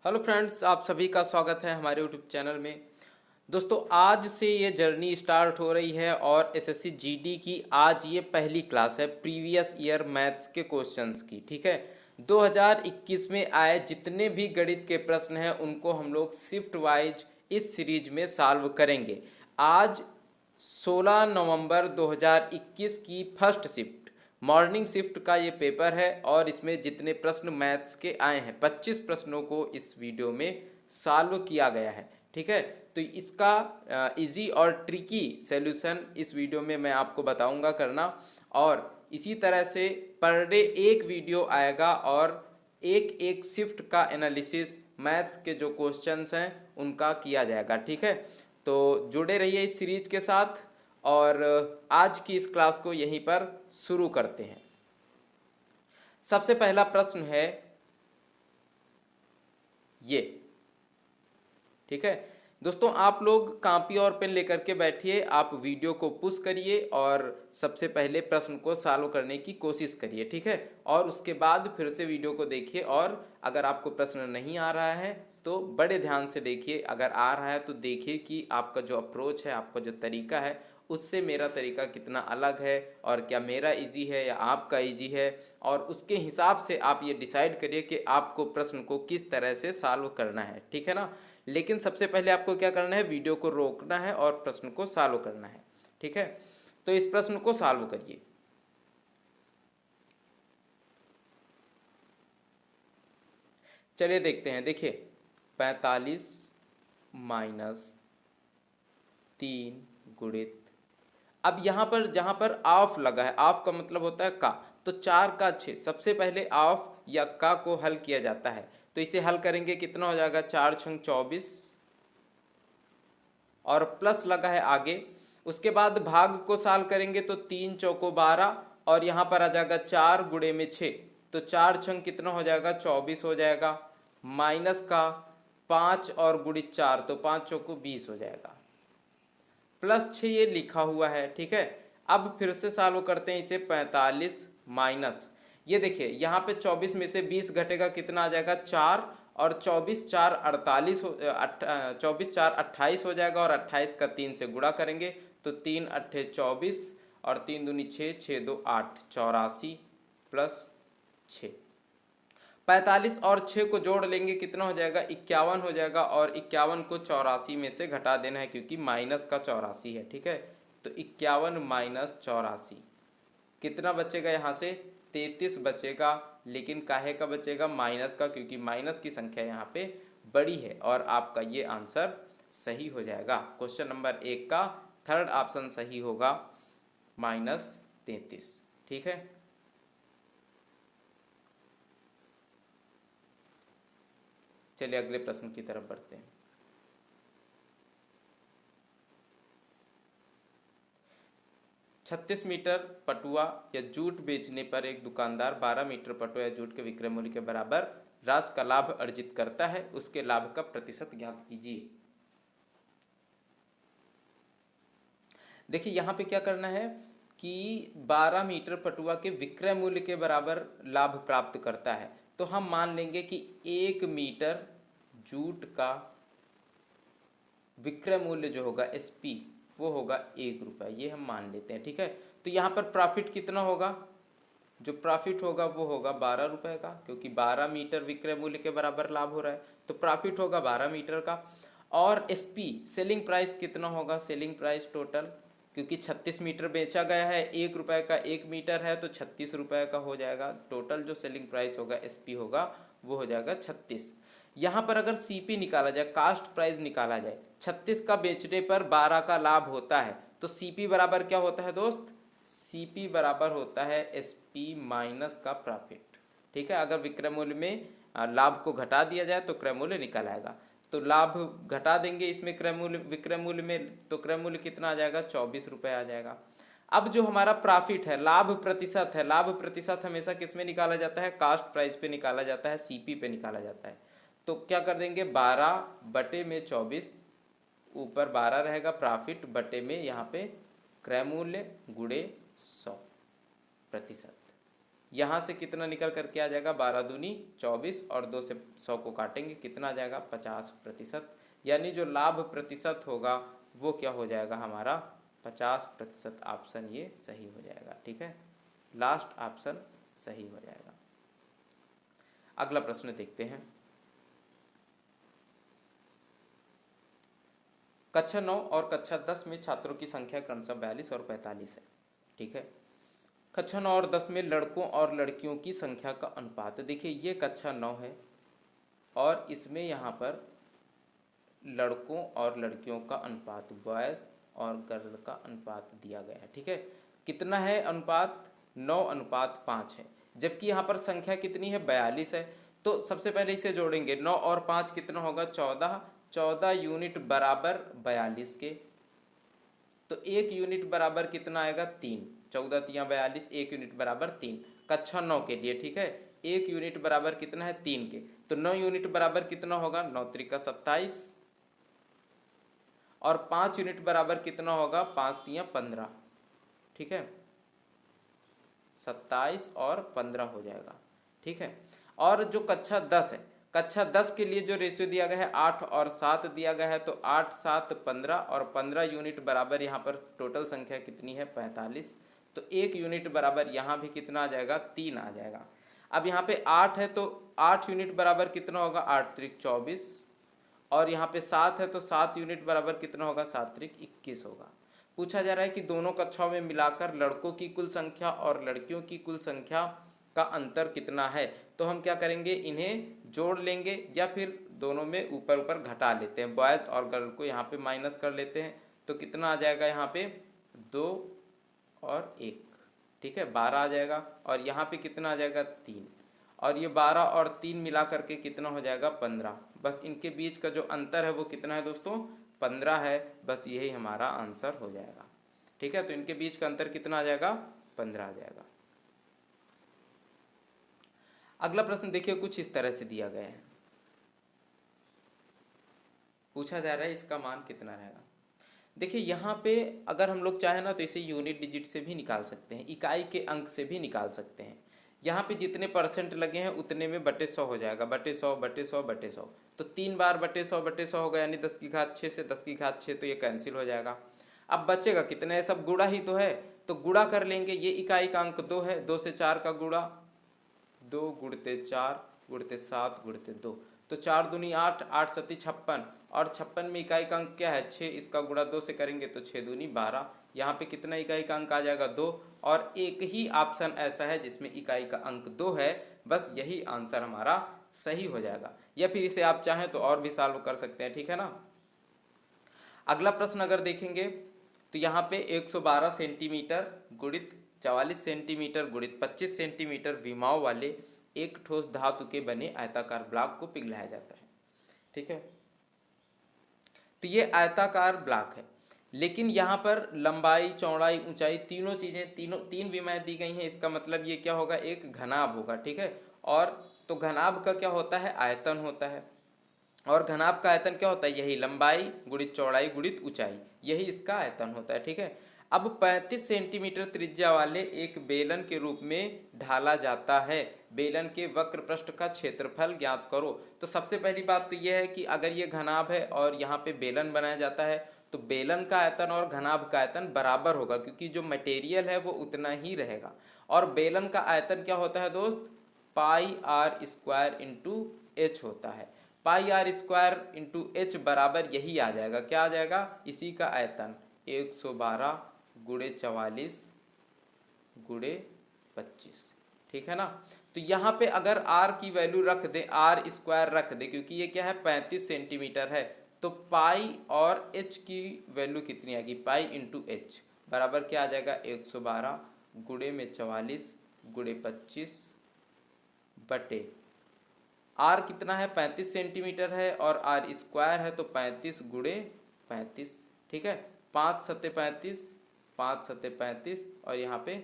Hello friends, आप सभी का स्वागत है हमारे यूट्यूब चैनल में। दोस्तों, आज से ये जर्नी स्टार्ट हो रही है और एसएससी जीडी की आज ये पहली क्लास है प्रीवियस ईयर मैथ्स के क्वेश्चंस की। ठीक है, 2021 में आए जितने भी गणित के प्रश्न हैं उनको हम लोग शिफ्ट वाइज इस सीरीज में सॉल्व करेंगे। आज 16 नवंबर 2021 की फर्स्ट शिफ्ट मॉर्निंग शिफ्ट का ये पेपर है और इसमें जितने प्रश्न मैथ्स के आए हैं 25 प्रश्नों को इस वीडियो में सॉल्व किया गया है। ठीक है, तो इसका इजी और ट्रिकी सॉल्यूशन इस वीडियो में मैं आपको बताऊंगा करना। और इसी तरह से पर डे एक वीडियो आएगा और एक एक शिफ्ट का एनालिसिस मैथ्स के जो क्वेश्चंस हैं उनका किया जाएगा। ठीक है, तो जुड़े रहिए इस सीरीज के साथ और आज की इस क्लास को यहीं पर शुरू करते हैं। सबसे पहला प्रश्न है ये। ठीक है दोस्तों, आप लोग कॉपी और पेन लेकर के बैठिए, आप वीडियो को पुश करिए और सबसे पहले प्रश्न को सॉल्व करने की कोशिश करिए। ठीक है, और उसके बाद फिर से वीडियो को देखिए और अगर आपको प्रश्न नहीं आ रहा है तो बड़े ध्यान से देखिए, अगर आ रहा है तो देखिए कि आपका जो अप्रोच है, आपका जो तरीका है उससे मेरा तरीका कितना अलग है और क्या मेरा इजी है या आपका इजी है, और उसके हिसाब से आप ये डिसाइड करिए कि आपको प्रश्न को किस तरह से सॉल्व करना है। ठीक है ना, लेकिन सबसे पहले आपको क्या करना है, वीडियो को रोकना है और प्रश्न को सॉल्व करना है। ठीक है, तो इस प्रश्न को सॉल्व करिए। चलिए देखते हैं। देखिए, 45 माइनस 3 गुणित, अब यहाँ पर जहाँ पर ऑफ लगा है, ऑफ का मतलब होता है का, तो 4 का 6, सबसे पहले ऑफ या का को हल किया जाता है। तो इसे हल करेंगे कितना हो जाएगा, 4 छंग 24 और प्लस लगा है आगे। उसके बाद भाग को सॉल्व करेंगे तो 3 चौको 12 और यहाँ पर आ जाएगा 4 गुणे में 6, तो 4 छंग कितना हो जाएगा, 24 हो जाएगा। माइनस का 5 और गुणित 4 तो 5 चौको 20 हो जाएगा, प्लस 6 ये लिखा हुआ है। ठीक है, अब फिर से सॉल्व करते हैं इसे। 45 माइनस, ये देखिए यहाँ पे 24 में से 20 घटेगा, कितना आ जाएगा 4, और 24 4 48 24 4 28 हो जाएगा और 28 का 3 से गुणा करेंगे तो 3 अट्ठे 24 और 3 दूनी 6, 6 दो 8, 84 प्लस 6। 45 और 6 को जोड़ लेंगे कितना हो जाएगा, 51 हो जाएगा, और 51 को 84 में से घटा देना है क्योंकि माइनस का 84 है। ठीक है, तो 51 माइनस 84 कितना बचेगा, यहाँ से 33 बचेगा। लेकिन काहे का बचेगा, माइनस का, क्योंकि माइनस की संख्या यहाँ पे बड़ी है और आपका ये आंसर सही हो जाएगा। क्वेश्चन नंबर 1 का थर्ड ऑप्शन सही होगा, -33। ठीक है, चलिए अगले प्रश्न की तरफ बढ़ते हैं। 36 मीटर पटुआ या जूट बेचने पर एक दुकानदार 12 मीटर पटुआ या जूट के विक्रय मूल्य के बराबर राशि का लाभ अर्जित करता है, उसके लाभ का प्रतिशत ज्ञात कीजिए। देखिए यहाँ पे क्या करना है कि 12 मीटर पटुआ के विक्रय मूल्य के बराबर लाभ प्राप्त करता है, तो हम मान लेंगे कि 1 मीटर जूट का विक्रय मूल्य जो होगा एसपी वो होगा 1 रुपये, ये हम मान लेते हैं। ठीक है, तो यहाँ पर प्रॉफिट कितना होगा, जो प्रॉफिट होगा वो होगा 12 रुपये का, क्योंकि 12 मीटर विक्रय मूल्य के बराबर लाभ हो रहा है तो प्रॉफिट होगा 12 मीटर का। और एसपी सेलिंग प्राइस कितना होगा, सेलिंग प्राइस टोटल, क्योंकि 36 मीटर बेचा गया है, 1 रुपये का 1 मीटर है तो 36 रुपये का हो जाएगा। टोटल जो सेलिंग प्राइस होगा एसपी होगा वो हो जाएगा 36। यहाँ पर अगर सीपी निकाला जाए, कास्ट प्राइस निकाला जाए, 36 का बेचने पर 12 का लाभ होता है, तो सीपी बराबर क्या होता है दोस्त, सीपी बराबर होता है एसपी माइनस का प्रॉफिट। ठीक है, अगर विक्रय मूल्य में लाभ को घटा दिया जाए तो क्रय मूल्य निकल आएगा, तो लाभ घटा देंगे इसमें क्रय मूल्य विक्रय मूल्य में, तो क्रय मूल्य कितना आ जाएगा, 24 रुपये आ जाएगा। अब जो हमारा प्रॉफिट है, लाभ प्रतिशत है, लाभ प्रतिशत हमेशा किस में निकाला जाता है, कास्ट प्राइस पे निकाला जाता है, सीपी पे निकाला जाता है। तो क्या कर देंगे, 12 बटे में 24, ऊपर 12 रहेगा प्रॉफिट, बटे में यहाँ पे क्रय मूल्य गुणे 100 प्रतिशत, यहाँ से कितना निकल करके आ जाएगा 12 दूनी 24 और 2 से 100 को काटेंगे कितना आ जाएगा 50%। यानी जो लाभ प्रतिशत होगा वो क्या हो जाएगा हमारा 50%। ऑप्शन ये सही हो जाएगा। ठीक है, लास्ट ऑप्शन सही हो जाएगा। अगला प्रश्न देखते हैं। कक्षा 9 और कक्षा 10 में छात्रों की संख्या क्रमशः 42 और 45 है। ठीक है, कक्षा 9 और 10 में लड़कों और लड़कियों की संख्या का अनुपात, देखिए ये कक्षा 9 है और इसमें यहाँ पर लड़कों और लड़कियों का अनुपात, बॉयज़ और गर्ल का अनुपात दिया गया है। ठीक है, कितना है अनुपात 9:5 है, जबकि यहाँ पर संख्या कितनी है 42 है। तो सबसे पहले इसे जोड़ेंगे, 9 और 5 कितना होगा 14, 14 यूनिट बराबर 42 के, तो 1 यूनिट बराबर कितना आएगा 3, 14 तिया 42, 1 यूनिट बराबर 3 कक्षा 9 के लिए। ठीक है, 1 यूनिट बराबर कितना है 3 के, तो 9 यूनिट बराबर कितना होगा 9 त्रिका 27 और 5 यूनिट बराबर कितना होगा 5 तिया 15। ठीक है, 27 और 15 हो जाएगा। ठीक है, और जो कक्षा 10 है, कक्षा 10 के लिए जो रेशियो दिया गया है 8 और 7 दिया गया है, तो 8 7 15 और 15 यूनिट बराबर यहाँ पर टोटल संख्या कितनी है 45, तो 1 यूनिट बराबर यहाँ भी कितना आ जाएगा 3 आ जाएगा। अब यहाँ पे 8 है तो 8 यूनिट बराबर कितना होगा 8 त्रिक 24 और यहाँ पे 7 है तो 7 यूनिट बराबर कितना होगा 7 त्रिक 21 होगा। पूछा जा रहा है कि दोनों कक्षाओं में मिलाकर लड़कों की कुल संख्या और लड़कियों की कुल संख्या का अंतर कितना है। तो हम क्या करेंगे, इन्हें जोड़ लेंगे या फिर दोनों में ऊपर ऊपर घटा लेते हैं, बॉयज़ और गर्ल को यहाँ पे माइनस कर लेते हैं, तो कितना आ जाएगा यहाँ पे 2 और 1। ठीक है, 12 आ जाएगा और यहाँ पे कितना आ जाएगा 3 और ये 12 और 3 मिला करके कितना हो जाएगा 15। बस इनके बीच का जो अंतर है वो कितना है दोस्तों 15 है, बस यही हमारा आंसर हो जाएगा। ठीक है, तो इनके बीच का अंतर कितना आ जाएगा 15 आ जाएगा। अगला प्रश्न देखिए, कुछ इस तरह से दिया गया है, पूछा जा रहा है इसका मान कितना रहेगा। देखिए यहाँ पे अगर हम लोग चाहें ना तो इसे यूनिट डिजिट से भी निकाल सकते हैं, इकाई के अंक से भी निकाल सकते हैं। यहाँ पे जितने परसेंट लगे हैं उतने में बटे 100 हो जाएगा, बटे 100 बटे 100 बटे 100, तो 3 बार बटे 100 बटे 100 होगा, यानी 10 की घात 6 से 10 की घात 6, तो ये कैंसिल हो जाएगा। अब बचेगा कितना है, सब गुणा ही तो है, तो गुणा कर लेंगे। ये इकाई का अंक 2 है, 2 से 4 का गुणा, 2 गुणते 4 गुणते 7 गुणते 2, तो 4 दूनी 8, 8 सती 56 और 56 में इकाई का अंक क्या है 6, इसका गुणा 2 से करेंगे तो 6 दूनी 12। यहाँ पे कितना इकाई का अंक आ जाएगा 2 और एक ही ऑप्शन ऐसा है जिसमें इकाई का अंक 2 है, बस यही आंसर हमारा सही हो जाएगा। या फिर इसे आप चाहें तो और भी सॉल्व कर सकते हैं। ठीक है ना। अगला प्रश्न अगर देखेंगे तो यहाँ पे 112 सेंटीमीटर गुणित 44 सेंटीमीटर गुणित 25 सेंटीमीटर विमाओं वाले एक ठोस धातु के बने आयताकार ब्लॉक को पिघलाया जाता है। ठीक है, तो ये आयताकार ब्लॉक है, लेकिन यहाँ पर लंबाई चौड़ाई ऊंचाई तीनों चीजें तीन विमाएं दी गई हैं, इसका मतलब ये क्या होगा एक घनाभ होगा। ठीक है, और तो घनाभ का क्या होता है आयतन होता है, और घनाभ का आयतन क्या होता है यही लंबाई गुणित चौड़ाई गुणित ऊंचाई, यही इसका आयतन होता है। ठीक है, अब 35 सेंटीमीटर त्रिज्या वाले एक बेलन के रूप में ढाला जाता है, बेलन के वक्र पृष्ठ का क्षेत्रफल ज्ञात करो। तो सबसे पहली बात तो यह है कि अगर ये घनाभ है और यहाँ पे बेलन बनाया जाता है तो बेलन का आयतन और घनाभ का आयतन बराबर होगा, क्योंकि जो मटेरियल है वो उतना ही रहेगा। और बेलन का आयतन क्या होता है दोस्त पाई आर स्क्वायर इंटू एच होता है, पाई आर स्क्वायर इंटू एच बराबर यही आ जाएगा, क्या आ जाएगा इसी का आयतन 112 गुणे 44 गुणे 25। ठीक है ना, तो यहाँ पे अगर r की वैल्यू रख दे, आर स्क्वायर रख दे, क्योंकि ये क्या है 35 सेंटीमीटर है, तो पाई और h की वैल्यू कितनी आएगी पाई इंटू एच बराबर क्या आ जाएगा 112 गुणे में 44 गुणे 25 बटे r कितना है 35 सेंटीमीटर है और r स्क्वायर है तो 35 गुणे 35। ठीक है, 5 सत्ते 35, 5 सत्ते 35 और यहाँ पे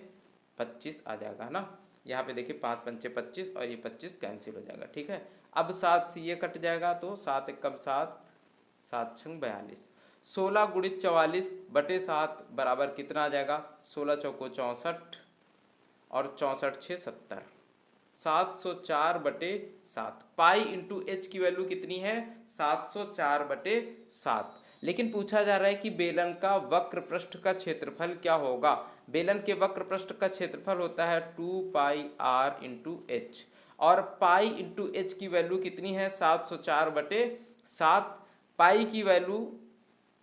25 आ जाएगा है ना। यहाँ पे देखिए 5 पंचे 25 और ये 25 कैंसिल हो जाएगा। ठीक है, अब 7 से ये कट जाएगा तो 7 एकम 7, 7 छंग 42, 16 गुणित 44 बटे 7 बराबर कितना आ जाएगा 16 चौको 64 और 64×6 = 704/7। पाई इंटू एच की वैल्यू कितनी है? 704/7। लेकिन पूछा जा रहा है कि बेलन का वक्र पृष्ठ का क्षेत्रफल क्या होगा। बेलन के वक्र पृष्ठ का क्षेत्रफल होता है 2πr/h और पाई इंटू एच की वैल्यू कितनी है? 704/7। पाई की वैल्यू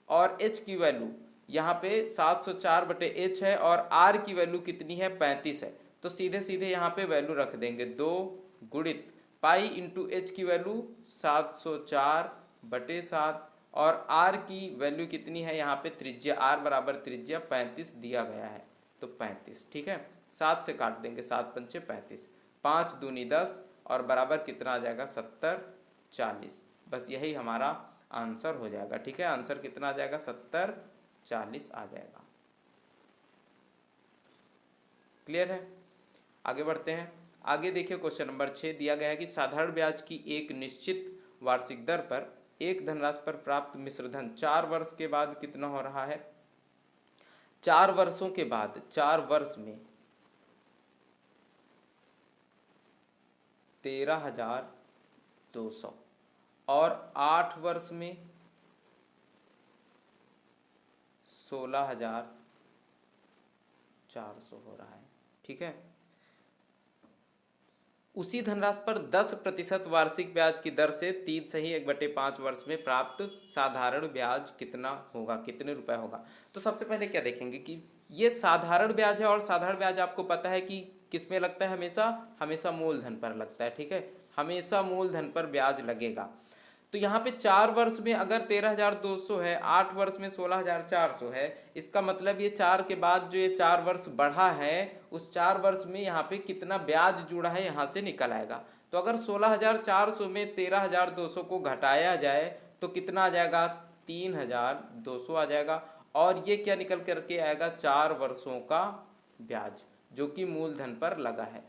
और एच की वैल्यू यहाँ पे 704/h है और आर की वैल्यू कितनी है? 35 है। तो सीधे सीधे यहाँ पे वैल्यू रख देंगे 2 गुणित पाई इंटू एच की वैल्यू 704/7 और आर की वैल्यू कितनी है? यहाँ पे त्रिज्या आर बराबर त्रिज्या 35 दिया गया है, तो 35। ठीक है, 7 से काट देंगे, 7×5 = 35, 5 दूनी 10 और बराबर कितना आ जाएगा? 70, 40। बस यही हमारा आंसर हो जाएगा। ठीक है, आंसर कितना आ जाएगा? 70, 40 आ जाएगा। क्लियर है? आगे बढ़ते हैं। आगे देखिए क्वेश्चन नंबर 6 दिया गया है कि साधारण ब्याज की एक निश्चित वार्षिक दर पर एक धनराशि पर प्राप्त मिश्रधन 4 वर्ष के बाद कितना हो रहा है? 4 वर्षों के बाद, 4 वर्ष में 13,200 और 8 वर्ष में 16,400 हो रहा है। ठीक है, उसी धनराशि पर 10% वार्षिक ब्याज की दर से 3/1/5 वर्ष में प्राप्त साधारण ब्याज कितना होगा, कितने रुपए होगा। तो सबसे पहले क्या देखेंगे कि ये साधारण ब्याज है और साधारण ब्याज आपको पता है कि किस में लगता है? हमेशा मूलधन पर लगता है। ठीक है, हमेशा मूलधन पर ब्याज लगेगा। तो यहाँ पे 4 वर्ष में अगर 13,200 है, 8 वर्ष में 16,400 है, इसका मतलब ये 4 के बाद जो ये 4 वर्ष बढ़ा है, उस 4 वर्ष में यहाँ पे कितना ब्याज जुड़ा है यहाँ से निकल आएगा। तो अगर 16,400 में 13,200 को घटाया जाए तो कितना आ जाएगा? 3,200 आ जाएगा। और ये क्या निकल करके आएगा? 4 वर्षों का ब्याज जो कि मूलधन पर लगा है।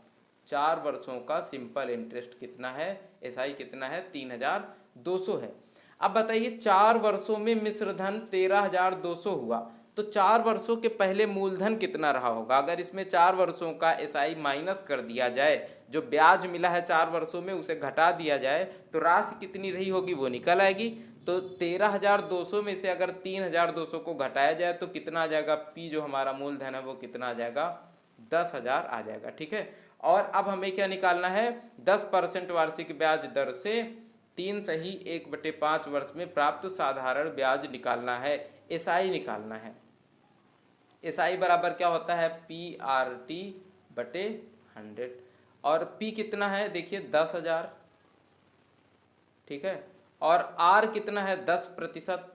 4 वर्षों का सिंपल इंटरेस्ट कितना है? एसआई कितना है? 3,200 है। अब बताइए 4 वर्षों में मिश्रधन 13,200 हुआ तो 4 वर्षों के पहले मूलधन कितना रहा होगा? अगर इसमें 4 वर्षों का एसआई माइनस कर दिया जाए, जो ब्याज मिला है 4 वर्षों में उसे घटा दिया जाए तो राशि कितनी रही होगी वो निकल आएगी। तो 13,200 में से अगर 3,200 को घटाया जाए तो कितना आ जाएगा? पी जो हमारा मूलधन है वो कितना आ जाएगा? 10,000 आ जाएगा। ठीक है, और अब हमें क्या निकालना है? 10% वार्षिक ब्याज दर से 3/1/5 वर्ष में प्राप्त साधारण ब्याज निकालना है, एसआई निकालना है। एसआई बराबर क्या होता है? PRT/100 और P कितना है? देखिए 10,000। ठीक है, और R कितना है? 10%।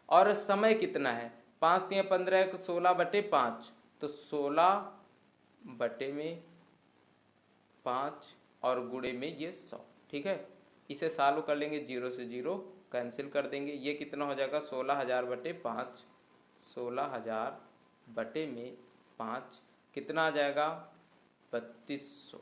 और समय कितना है? 5 × 15 = 16/5, तो 16/5 और गुणे में ये 100। ठीक है, इसे सॉल्व कर लेंगे, 0 से 0 कैंसिल कर देंगे। ये कितना हो जाएगा? 16,000/5, 16,000/5 कितना आ जाएगा? 3200।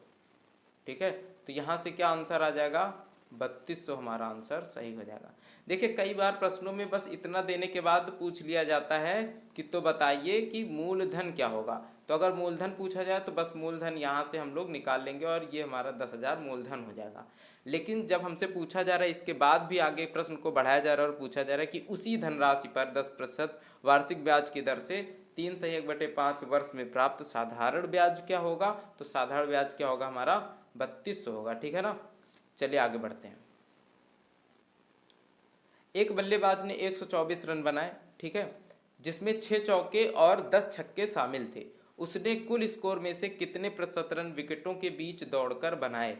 ठीक है, तो यहाँ से क्या आंसर आ जाएगा? 3200 हमारा आंसर सही हो जाएगा। देखिए कई बार प्रश्नों में बस इतना देने के बाद पूछ लिया जाता है कि तो बताइए कि मूलधन क्या होगा। तो अगर मूलधन पूछा जाए तो बस मूलधन यहाँ से हम लोग निकाल लेंगे और ये हमारा 10,000 मूलधन हो जाएगा। लेकिन जब हमसे पूछा जा रहा है, इसके बाद भी आगे प्रश्न को बढ़ाया जा रहा है और पूछा जा रहा है कि उसी धनराशि पर 10% वार्षिक ब्याज की दर से 3/1/5 वर्ष में प्राप्त साधारण ब्याज क्या होगा? तो साधारण ब्याज क्या होगा? हमारा 3200 होगा। ठीक है ना, चलिए आगे बढ़ते हैं। एक बल्लेबाज ने 124 रन बनाए। ठीक है, जिसमें 6 चौके और 10 छक्के शामिल थे। उसने कुल स्कोर में से कितने प्रतिशत रन विकेटों के बीच दौड़कर बनाए?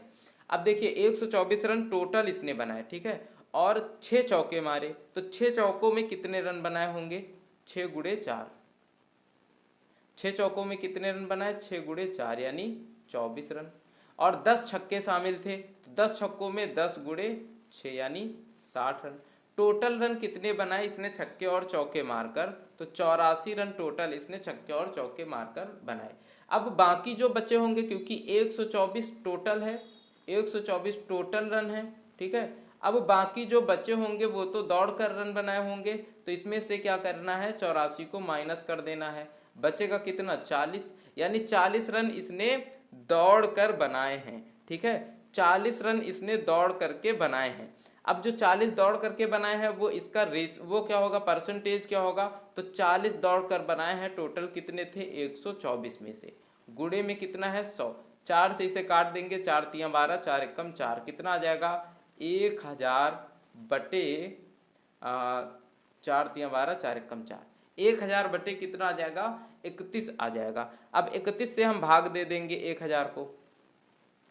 अब देखिए 124 रन टोटल इसने बनाए। ठीक है, और 6 चौके मारे, तो 6 चौकों में कितने रन बनाए होंगे? 6 × 4। 6 चौकों में कितने रन बनाए? 6 × 4 यानी 24 रन। और 10 छक्के शामिल थे, तो 10 छक्कों में 10 × 6 यानी 60 रन। टोटल रन कितने बनाए इसने छक्के और चौके मारकर? तो 84 रन टोटल इसने छक्के और चौके मारकर बनाए। अब बाकी जो बचे होंगे, क्योंकि 124 टोटल है, 124 टोटल रन है। ठीक है, अब बाकी जो बचे होंगे वो तो दौड़ कर रन बनाए होंगे, तो इसमें से क्या करना है? 84 को माइनस कर देना है, बचेगा कितना? 40। यानी 40 रन इसने दौड़ कर बनाए हैं। ठीक है, 40 रन इसने दौड़ करके बनाए हैं। अब जो 40 दौड़ करके बनाए हैं वो इसका रेस वो क्या होगा, परसेंटेज क्या होगा, तो 40 दौड़ कर बनाए हैं, टोटल कितने थे 124 में से गुणे में कितना है 100, 4 से इसे काट देंगे, 4 तियां 12, 4 एकम 4, कितना आ जाएगा 1000 बटे 4 तियां 12, 4 एकम 4, 1000 बटे कितना आ जाएगा 31 आ जाएगा। अब 31 से हम भाग दे देंगे 1000 को,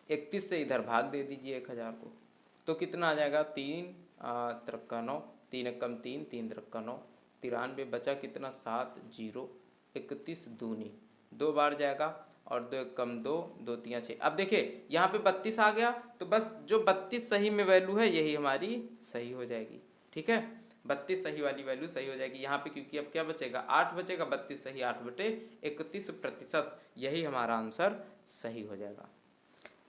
31 से इधर भाग दे दीजिए 1000 को, तो कितना आ जाएगा 3 त्रिका 9, 3 एकम 3, 3 त्रिका 9, 93 बचा कितना 7, 0, 31 दूनी 2 बार जाएगा और 2 एकम 2, 2 तियां 6। अब देखिए यहाँ पे 32 आ गया, तो बस जो 32 सही में वैल्यू है यही हमारी सही हो जाएगी। ठीक है, 32 सही वाली वैल्यू सही हो जाएगी यहाँ पे, क्योंकि अब क्या बचेगा 8 बचेगा, 32 सही 8 बटे 31%, यही हमारा आंसर सही हो जाएगा।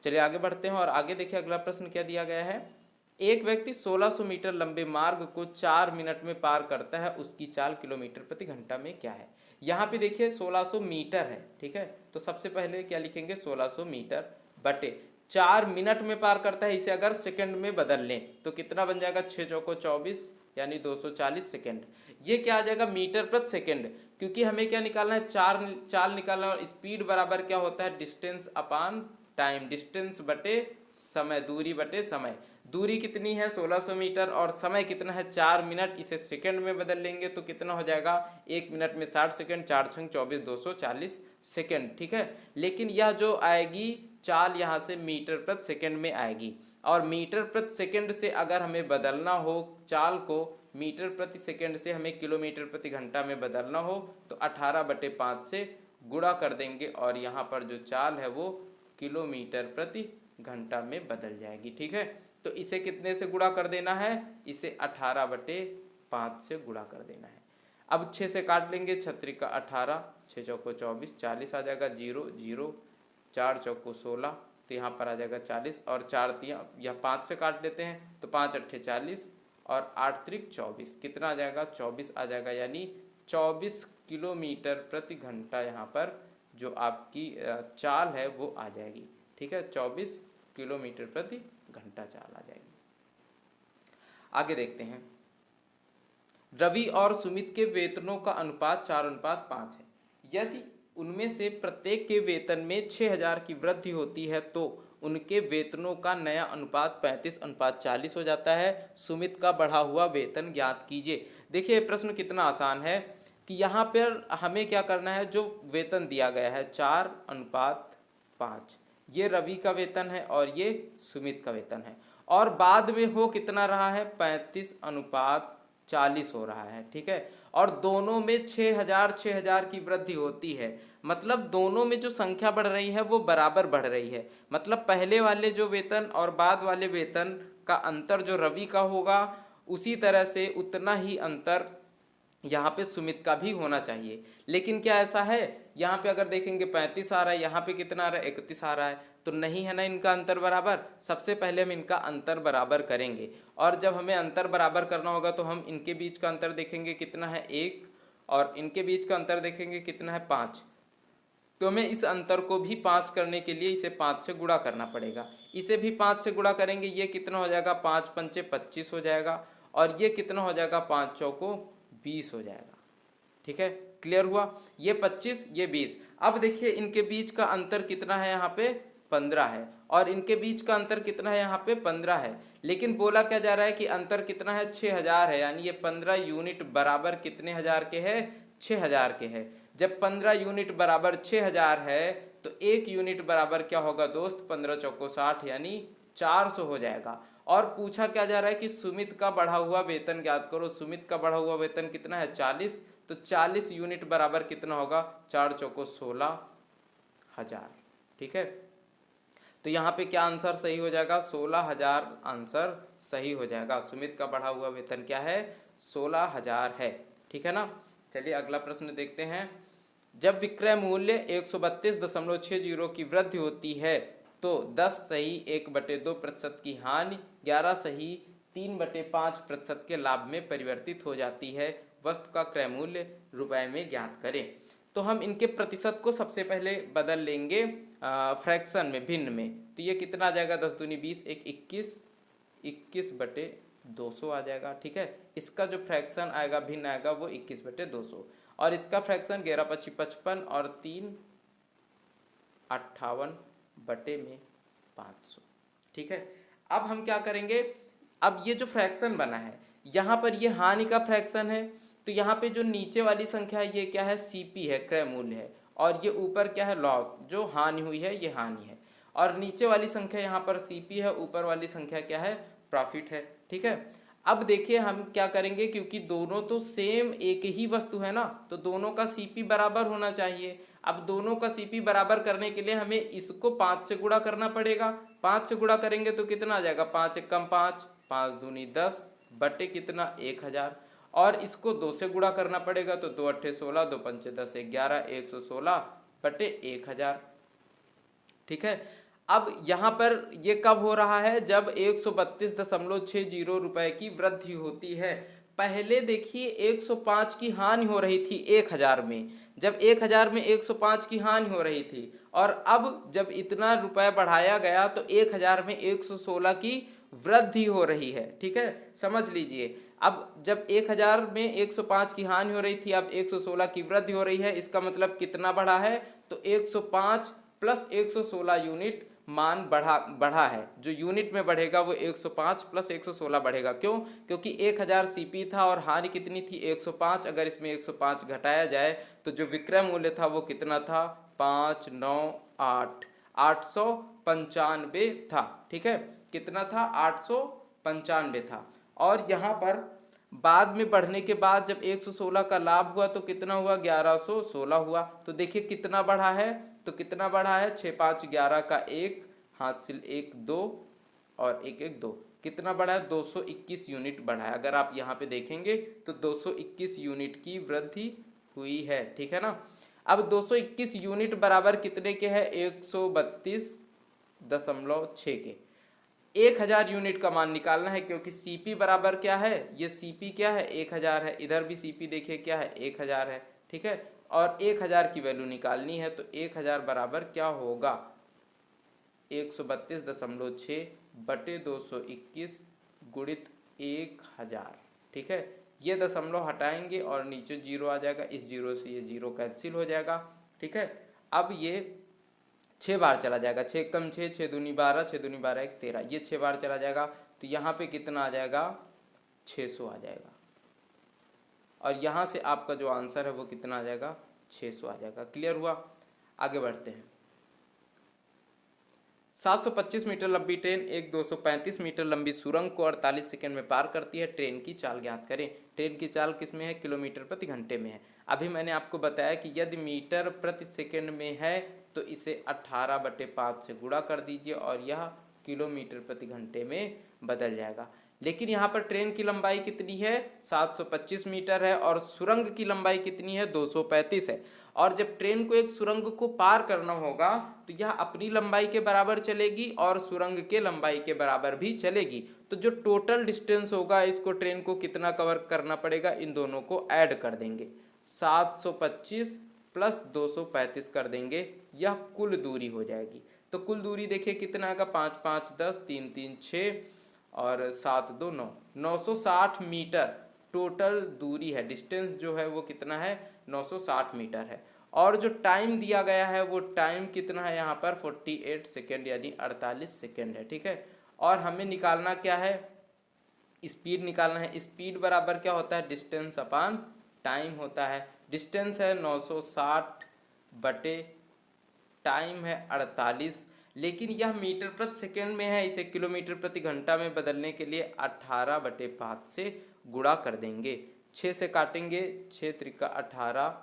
चलिए आगे बढ़ते हैं और आगे देखिए अगला प्रश्न क्या दिया गया है। एक व्यक्ति 1600 मीटर लंबे मार्ग को 4 मिनट में पार करता है, उसकी चाल किलोमीटर प्रति घंटा में क्या है। यहाँ पे देखिए 1600 मीटर है। ठीक है, तो सबसे पहले क्या लिखेंगे 1600 मीटर बटे 4 मिनट में पार करता है, इसे अगर सेकंड में बदल लें तो कितना बन जाएगा 6 चौको 24 यानी 240 सेकंड। ये क्या आ जाएगा मीटर प्रति सेकंड, क्योंकि हमें क्या निकालना है चाल निकालना, और स्पीड बराबर क्या होता है डिस्टेंस अपान टाइम, डिस्टेंस बटे समय, दूरी बटे समय। दूरी कितनी है 1600 मीटर और समय कितना है 4 मिनट, इसे सेकंड में बदल लेंगे तो कितना हो जाएगा 1 मिनट में 60 सेकंड, 4 छंग 24, 240 सेकंड। ठीक है, लेकिन यह जो आएगी चाल यहाँ से मीटर प्रति सेकंड में आएगी, और मीटर प्रति सेकंड से अगर हमें बदलना हो चाल को, मीटर प्रति सेकंड से हमें किलोमीटर प्रति घंटा में बदलना हो तो 18/5 से गुणा कर देंगे, और यहाँ पर जो चाल है वो किलोमीटर प्रति घंटा में बदल जाएगी। ठीक है, तो इसे कितने से गुणा कर देना है, इसे 18/5 से गुणा कर देना है। अब 6 से काट लेंगे, 6 का 18, 6 चौको 24, 40 आ जाएगा, 0 0, 4 चौको 16, तो यहाँ पर आ जाएगा 40, और 4 तियां यह 5 से काट लेते हैं तो 5 अट्ठे 40 और 8 त्रिक 24, कितना आ जाएगा 24 आ जाएगा, यानी 24 किलोमीटर प्रति घंटा यहाँ पर जो आपकी चाल है वो आ जाएगी। ठीक है, 24 किलोमीटर प्रति घंटा चाल आ जाएगी। आगे देखते हैं, रवि और सुमित के वेतनों का अनुपात 4:5 है। यदि उनमें से प्रत्येक के वेतन में 6000 की वृद्धि होती है तो उनके वेतनों का नया अनुपात 35:40 हो जाता है। सुमित का बढ़ा हुआ वेतन ज्ञात कीजिए। देखिए प्रश्न कितना आसान है कि यहाँ पर हमें क्या करना है, जो वेतन दिया गया है 4:5, ये रवि का वेतन है और ये सुमित का वेतन है, और बाद में हो कितना रहा है 35:40 हो रहा है। ठीक है, और दोनों में 6000 की वृद्धि होती है, मतलब दोनों में जो संख्या बढ़ रही है वो बराबर बढ़ रही है। मतलब पहले वाले जो वेतन और बाद वाले वेतन का अंतर जो रवि का होगा, उसी तरह से उतना ही अंतर यहाँ पे सुमित का भी होना चाहिए। लेकिन क्या ऐसा है, यहाँ पे अगर देखेंगे 35 आ रहा है, यहाँ पे कितना आ रहा है 31 आ रहा है, तो नहीं है ना इनका अंतर बराबर। सबसे पहले हम इनका अंतर बराबर करेंगे, और जब हमें अंतर बराबर करना होगा तो हम इनके बीच का अंतर देखेंगे कितना है 1, और इनके बीच का अंतर देखेंगे कितना है 5, तो हमें इस अंतर को भी 5 करने के लिए इसे 5 से गुणा करना पड़ेगा। इसे भी 5 से गुणा करेंगे, ये कितना हो जाएगा 5 पंचे 25 हो जाएगा, और ये कितना हो जाएगा 5 चौको 20 हो जाएगा। ठीक है, क्लियर हुआ, ये 25 ये 20। अब देखिए इनके बीच का अंतर कितना है, यहाँ पे 15 है, और इनके बीच का अंतर कितना है, यहाँ पे 15 है। लेकिन बोला क्या जा रहा है कि अंतर कितना है 6000 है, यानी ये 15 यूनिट बराबर कितने हजार के है 6000 के है। जब 15 यूनिट बराबर 6000 है तो 1 यूनिट बराबर क्या होगा दोस्त 15 चौको 60 यानी 400 हो जाएगा। और पूछा क्या जा रहा है कि सुमित का बढ़ा हुआ वेतन ज्ञात करो। सुमित का बढ़ा हुआ वेतन कितना है 40, तो 40 यूनिट बराबर कितना होगा 4 चौको 16000। ठीक है, तो यहाँ पे क्या आंसर सही हो जाएगा 16000 आंसर सही हो जाएगा। सुमित का बढ़ा हुआ वेतन क्या है 16000 है। ठीक है ना, चलिए अगला प्रश्न देखते हैं। जब विक्रय मूल्य 132.60 की वृद्धि होती है तो 10 सही 1/2% की हानि 11 सही 3/5% के लाभ में परिवर्तित हो जाती है। वस्तु का क्रय मूल्य रुपए में ज्ञात करें। तो हम इनके प्रतिशत को सबसे पहले बदल लेंगे फ्रैक्शन में, भिन्न में। तो ये कितना आ जाएगा, 10 दूनी 20, एक 21, 21/200 आ जाएगा। ठीक है, इसका जो फ्रैक्शन आएगा, भिन्न आएगा, वो 21/200, और इसका फ्रैक्शन 11×25 55 और 3 58/500। ठीक है, अब हम क्या करेंगे, अब ये जो फ्रैक्शन बना है यहाँ पर ये हानि का फ्रैक्शन है, तो यहाँ पे जो नीचे वाली संख्या है ये क्या है, सीपी है, क्रय मूल्य है, और ये ऊपर क्या है, लॉस, जो हानि हुई है ये हानि है, और नीचे वाली संख्या यहाँ पर सीपी है, ऊपर वाली संख्या क्या है, प्रॉफिट है। ठीक है, अब देखिए हम क्या करेंगे, क्योंकि दोनों तो सेम एक ही वस्तु है ना, तो दोनों का सीपी बराबर होना चाहिए। अब दोनों का सीपी बराबर करने के लिए हमें इसको 5 से गुणा करना पड़ेगा। 5 से गुणा करेंगे तो कितना आ जाएगा, 5 एकम 5, 5 दूनी 10 बटे कितना, 1000, और इसको 2 से गुणा करना पड़ेगा, तो 2 अट्ठे 16, 2 पंचे 10, 11, 116 बटे 1000। ठीक है, अब यहाँ पर ये कब हो रहा है, जब 132.60 रुपए की वृद्धि होती है। पहले देखिए 105 की हानि हो रही थी 1000 में, जब 1000 में 105 की हानि हो रही थी, और अब जब इतना रुपए बढ़ाया गया तो 1000 में 116 की वृद्धि हो रही है। ठीक है, समझ लीजिए, अब जब 1000 में 105 की हानि हो रही थी, अब 116 की वृद्धि हो रही है, इसका मतलब कितना बढ़ा है, तो 105 प्लस 116 यूनिट मान बढ़ा है। जो यूनिट में बढ़ेगा वो 105 प्लस 116 बढ़ेगा। क्यों, क्योंकि 1000 सीपी था और हानि कितनी थी, 105। अगर इसमें 105 घटाया जाए तो जो विक्रय मूल्य था वो कितना था, 598 895 था। ठीक है, कितना था, 895 था। और यहाँ पर बाद में बढ़ने के बाद जब 116 का लाभ हुआ तो कितना हुआ, 1116 हुआ। तो देखिए कितना बढ़ा है, तो कितना बढ़ा है, 6 5 11 का 1, हासिल 1 2 और 1 1 2, कितना बढ़ा है, 221 यूनिट बढ़ा है। अगर आप यहाँ पे देखेंगे तो 221 यूनिट की वृद्धि हुई है। ठीक है ना, अब 221 यूनिट बराबर कितने के है, 132.6 के। 1000 यूनिट का मान निकालना है, क्योंकि सीपी बराबर क्या है, ये सीपी क्या है, 1000 है, इधर भी सीपी देखिए क्या है, 1000 है। ठीक है, और 1000 की वैल्यू निकालनी है, तो 1000 बराबर क्या होगा, 132.6 बटे 221 गुणित 1000। ठीक है, ये दशमलव हटाएंगे और नीचे जीरो आ जाएगा, इस जीरो से ये जीरो कैंसिल हो जाएगा। ठीक है, अब ये 6 बार चला जाएगा, 6 कम 6, 6 दूनी 12, 6 दूनी 12 1 13, ये 6 बार चला जाएगा, तो यहाँ पे कितना आ जाएगा, 600 आ जाएगा। और यहाँ से आपका जो आंसर है वो कितना आ जाएगा, 600 आ जाएगा। क्लियर हुआ, आगे बढ़ते हैं। 725 मीटर लंबी ट्रेन एक 235 मीटर लंबी सुरंग को 48 सेकंड में पार करती है। ट्रेन की चाल ज्ञात करें। ट्रेन की चाल किस में है, किलोमीटर प्रति घंटे में है। अभी मैंने आपको बताया कि यदि मीटर प्रति सेकंड में है तो इसे 18/5 से गुणा कर दीजिए और यह किलोमीटर प्रति घंटे में बदल जाएगा। लेकिन यहाँ पर ट्रेन की लंबाई कितनी है, 725 मीटर है, और सुरंग की लंबाई कितनी है, 235 है। और जब ट्रेन को एक सुरंग को पार करना होगा तो यह अपनी लंबाई के बराबर चलेगी और सुरंग के लंबाई के बराबर भी चलेगी। तो जो टोटल डिस्टेंस होगा इसको ट्रेन को कितना कवर करना पड़ेगा, इन दोनों को ऐड कर देंगे, 725 प्लस 235 कर देंगे, यह कुल दूरी हो जाएगी। तो कुल दूरी देखिए कितना आएगा, 5 5 10, 3 3 6 और 7 2 9, 960 मीटर टोटल दूरी है। डिस्टेंस जो है वो कितना है, 960 मीटर है। और जो टाइम दिया गया है वो टाइम कितना है यहाँ पर, 48 सेकेंड यानी 48 सेकेंड है। ठीक है, और हमें निकालना क्या है, स्पीड निकालना है। स्पीड बराबर क्या होता है, डिस्टेंस अपान टाइम होता है। डिस्टेंस है 960 बटे टाइम है 48, लेकिन यह मीटर प्रति सेकेंड में है, इसे किलोमीटर प्रति घंटा में बदलने के लिए 18/5 से गुणा कर देंगे। 6 से काटेंगे, 6 त्रिका 18,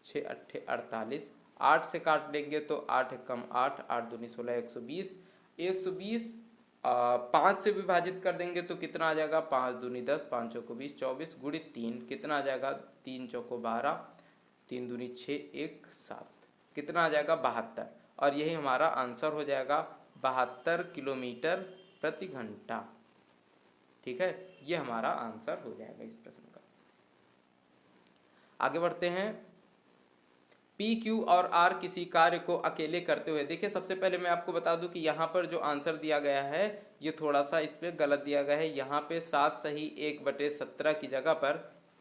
6 अट्ठे 48, 8 से काट देंगे तो 8 कम 8, 8 दूनी 16, 120, 120 5 से विभाजित कर देंगे तो कितना आ जाएगा, 5 दूनी 10, 5 चौको 20, 24 गुणित 3 कितना आ जाएगा, 3 चौको 12, 3 दूनी 6, 1 7, कितना आ जाएगा, 72। और यही हमारा आंसर हो जाएगा, 72 किलोमीटर प्रति घंटा। ठीक है, ये हमारा आंसर हो जाएगा इस प्रश्न का। आगे बढ़ते हैं। पी क्यू और आर किसी कार्य को अकेले करते हुए, देखिए सबसे पहले मैं आपको बता दूं कि यहाँ पर जो आंसर दिया गया है ये थोड़ा सा इस पर गलत दिया गया है। यहाँ पे 7 सही 1/17 की जगह पर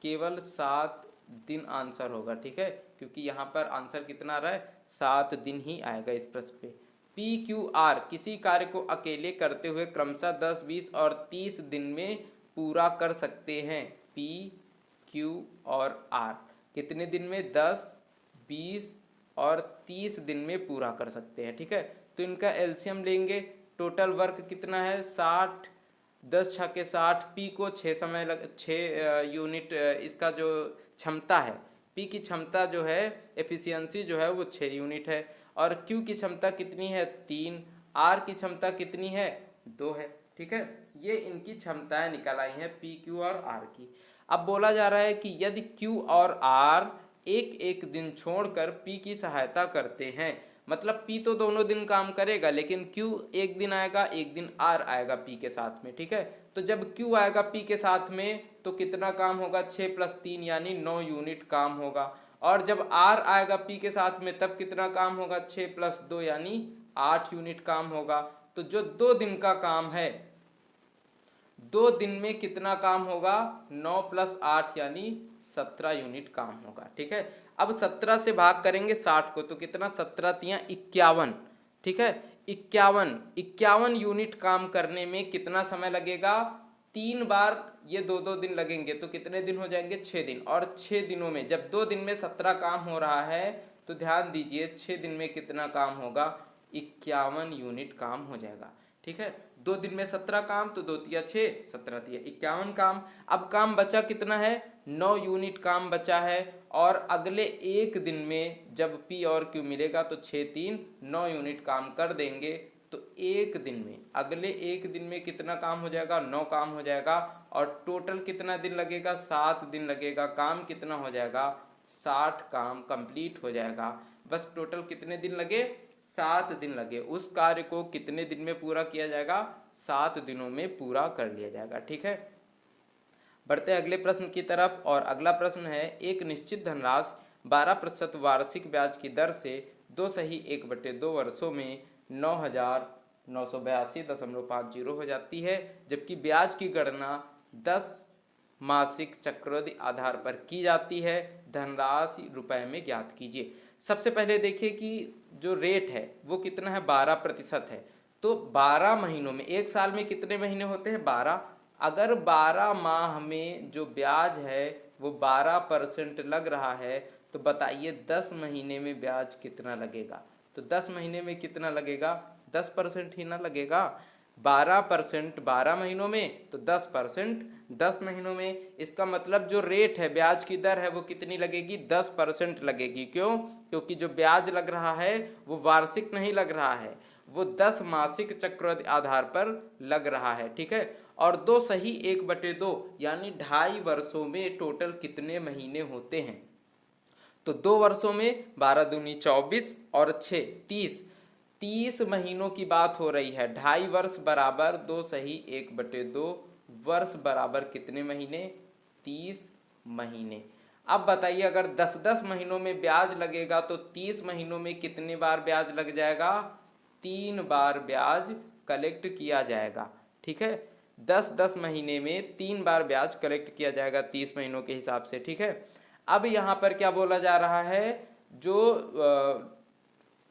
केवल 7 दिन आंसर होगा, ठीक है, क्योंकि यहाँ पर आंसर कितना आ रहा है, 7 दिन ही आएगा इस प्रश्न पे। पी क्यू आर किसी कार्य को अकेले करते हुए क्रमशः 10, 20 और 30 दिन में पूरा कर सकते हैं। पी क्यू और आर कितने दिन में, 10, 20 और 30 दिन में पूरा कर सकते हैं, ठीक है। तो इनका एलसीएम लेंगे, टोटल वर्क कितना है 60, 10 छक्के 60, पी को 6 यूनिट इसका जो क्षमता है, पी की क्षमता जो है एफिशिएंसी जो है वो 6 यूनिट है, और क्यू की क्षमता कितनी है 3, आर की क्षमता कितनी है 2 है, ठीक है। ये इनकी क्षमताएं निकल आई हैं पी क्यू और आर की। अब बोला जा रहा है कि यदि क्यू और आर एक एक दिन छोड़कर पी की सहायता करते हैं, मतलब पी तो दोनों दिन काम करेगा लेकिन क्यू एक दिन आएगा, एक दिन आर आएगा पी के साथ में, ठीक है। तो जब क्यू आएगा पी के साथ में तो कितना काम होगा, 6 + 3 यानी 9 यूनिट काम होगा, और जब आर आएगा पी के साथ में तब कितना काम होगा, 6 + 2 यानी 8 यूनिट काम होगा। तो जो 2 दिन का काम है, 2 दिन में कितना काम होगा, 9 + 8 यानी 17 यूनिट काम होगा, ठीक है। अब 17 से भाग करेंगे 60 को तो कितना, 17 × 51, ठीक है, 51 यूनिट काम करने में कितना समय लगेगा, 3 बार ये 2-2 दिन लगेंगे तो कितने दिन हो जाएंगे, 6 दिन, और 6 दिनों में जब 2 दिन में 17 काम हो रहा है तो ध्यान दीजिए 6 दिन में कितना काम होगा, 51 यूनिट काम हो जाएगा, ठीक है। 2 दिन में 17 काम तो 2 × 6, 17 × 51 काम। अब काम बचा कितना है, 9 यूनिट काम बचा है, और अगले एक दिन में जब पी और क्यू मिलेगा तो 6, 3, 9 यूनिट काम कर देंगे, तो एक दिन में, अगले एक दिन में कितना काम हो जाएगा, 9 काम हो जाएगा, और टोटल कितना दिन लगेगा, 7 दिन लगेगा, काम कितना हो जाएगा, 60 काम कंप्लीट हो जाएगा। बस टोटल कितने दिन लगे, 7 दिन लगे, उस कार्य को कितने दिन में पूरा किया जाएगा, 7 दिनों में पूरा कर लिया जाएगा, ठीक है। बढ़ते हैं अगले प्रश्न की तरफ, और अगला प्रश्न है, एक निश्चित धनराशि 12% वार्षिक ब्याज की दर से 2 सही 1/2 वर्षों में 9,982.50 हो जाती है, जबकि ब्याज की गणना 10 मासिक चक्रवृद्धि आधार पर की जाती है, धनराशि रुपए में ज्ञात कीजिए। सबसे पहले देखिए कि जो रेट है वो कितना है, 12% है, तो 12 महीनों में, एक साल में कितने महीने होते हैं, 12, अगर 12 माह में जो ब्याज है वो 12% लग रहा है, तो बताइए 10 महीने में ब्याज कितना लगेगा, तो 10 महीने में कितना लगेगा, 10% ही ना लगेगा, 12% 12 महीनों में तो 10% 10 महीनों में। इसका मतलब जो रेट है, ब्याज की दर है वो कितनी लगेगी, 10% लगेगी। क्यों, क्योंकि जो ब्याज लग रहा है वो वार्षिक नहीं लग रहा है, वो 10 मासिक चक्रवृद्धि आधार पर लग रहा है, ठीक है। और 2 सही 1/2 यानी 2.5 वर्षों में टोटल कितने महीने होते हैं, तो 2 वर्षों में 12 दूनी 24 और 6 30 महीनों की बात हो रही है। 2.5 वर्ष बराबर 2 सही 1/2 वर्ष बराबर कितने महीने, 30 महीने। अब बताइए अगर 10-10 महीनों में ब्याज लगेगा तो 30 महीनों में कितने बार ब्याज लग जाएगा, 3 बार ब्याज कलेक्ट किया जाएगा, ठीक है। 10-10 महीने में 3 बार ब्याज कलेक्ट किया जाएगा 30 महीनों के हिसाब से, ठीक है। अब यहाँ पर क्या बोला जा रहा है, जो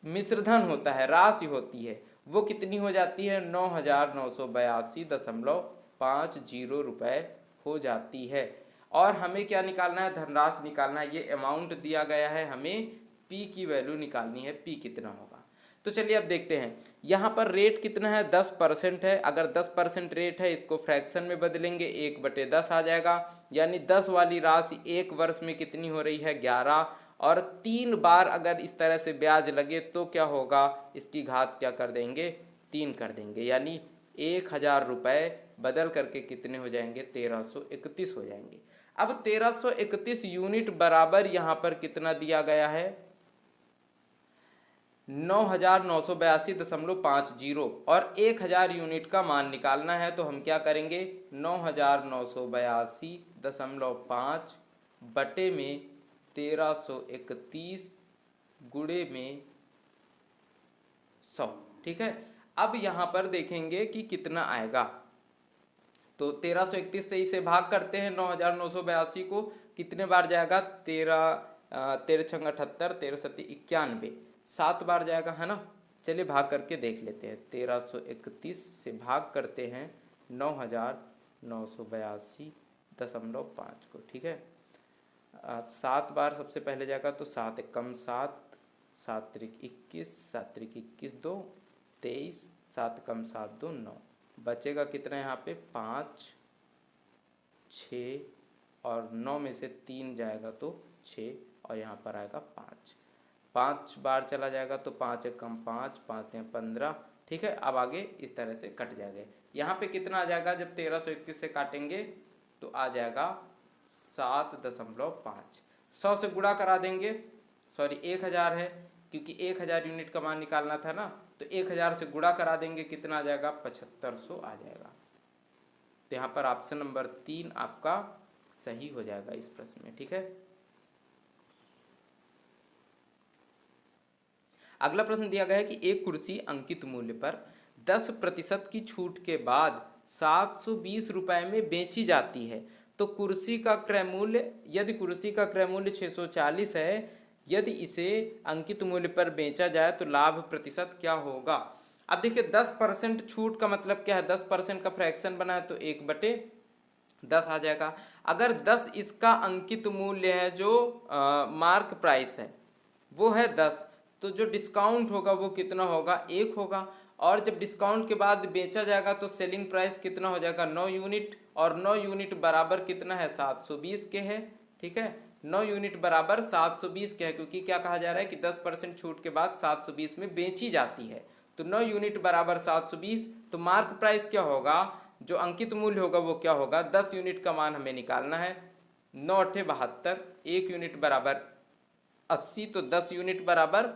मिश्रधन होता है, राशि होती है, वो कितनी हो जाती है, 9,982.50 रुपये हो जाती है। और हमें क्या निकालना है, धनराशि निकालना है, ये अमाउंट दिया गया है, हमें पी की वैल्यू निकालनी है, पी कितना होगा। तो चलिए अब देखते हैं, यहाँ पर रेट कितना है, 10% है, अगर 10% रेट है इसको फ्रैक्शन में बदलेंगे 1/10 आ जाएगा, यानी 10 वाली राशि एक वर्ष में कितनी हो रही है, 11, और 3 बार अगर इस तरह से ब्याज लगे तो क्या होगा, इसकी घात क्या कर देंगे, 3 कर देंगे, यानी 1000 रुपये बदल करके कितने हो जाएंगे, 1331 हो जाएंगे। अब 1331 यूनिट बराबर यहाँ पर कितना दिया गया है, 9,982.50, और 1000 यूनिट का मान निकालना है, तो हम क्या करेंगे, 9,982.5 बटे में 1331 गुणे में 100। ठीक है, अब यहाँ पर देखेंगे कि कितना आएगा। तो 1331 से इसे भाग करते हैं 9982 को, कितने बार जाएगा? 13 छंग 78, 13 सत्ती 91, 7 बार जाएगा, है ना। चलिए भाग करके देख लेते हैं। 1331 से भाग करते हैं 9982.5 को। ठीक है, 7 बार सबसे पहले जाएगा, तो 7 एकम 7, 7 त्रिक 21, 7 त्रिक 21 2, 23, 7 कम 7 2 9, बचेगा कितना यहाँ पे? 5, 6 और 9 में से 3 जाएगा तो 6 और यहाँ पर आएगा 5। 5 बार चला जाएगा तो 5 एकम 5, 5 15। ठीक है, अब आगे इस तरह से कट जाएगा। यहाँ पे कितना आ जाएगा? जब 1331 से काटेंगे तो आ जाएगा 7.5। 100 से गुणा करा देंगे, सॉरी 1000 है क्योंकि 1000 यूनिट का मान निकालना था ना, तो 1000 से गुणा करा देंगे, कितना आ जाएगा? 7500 आ जाएगा। तो यहाँ पर ऑप्शन नंबर 3 आपका सही हो जाएगा इस प्रश्न में। ठीक है, अगला प्रश्न दिया गया है कि एक कुर्सी अंकित मूल्य पर 10% की छूट के बाद 720 रुपए में बेची जाती है, तो कुर्सी का क्रय मूल्य, यदि कुर्सी का क्रय मूल्य 640 है, यदि इसे अंकित मूल्य पर बेचा जाए तो लाभ प्रतिशत क्या होगा? अब देखिए 10% छूट का मतलब क्या है? 10% का फ्रैक्शन बना है तो 1/10 आ जाएगा। अगर 10 इसका अंकित मूल्य है, जो मार्क प्राइस है वो है 10, तो जो डिस्काउंट होगा वो कितना होगा? 1 होगा। और जब डिस्काउंट के बाद बेचा जाएगा तो सेलिंग प्राइस कितना हो जाएगा? 9 यूनिट, और 9 यूनिट बराबर कितना है? 720 के है। ठीक है, 9 यूनिट बराबर 720 के है, क्योंकि क्या कहा जा रहा है कि 10% छूट के बाद 720 में बेची जाती है, तो 9 यूनिट बराबर 720। तो मार्क प्राइस क्या होगा? जो अंकित मूल्य होगा वो क्या होगा? 10 यूनिट का मान हमें निकालना है। 9 8 72, 1 यूनिट बराबर 80, तो 10 यूनिट बराबर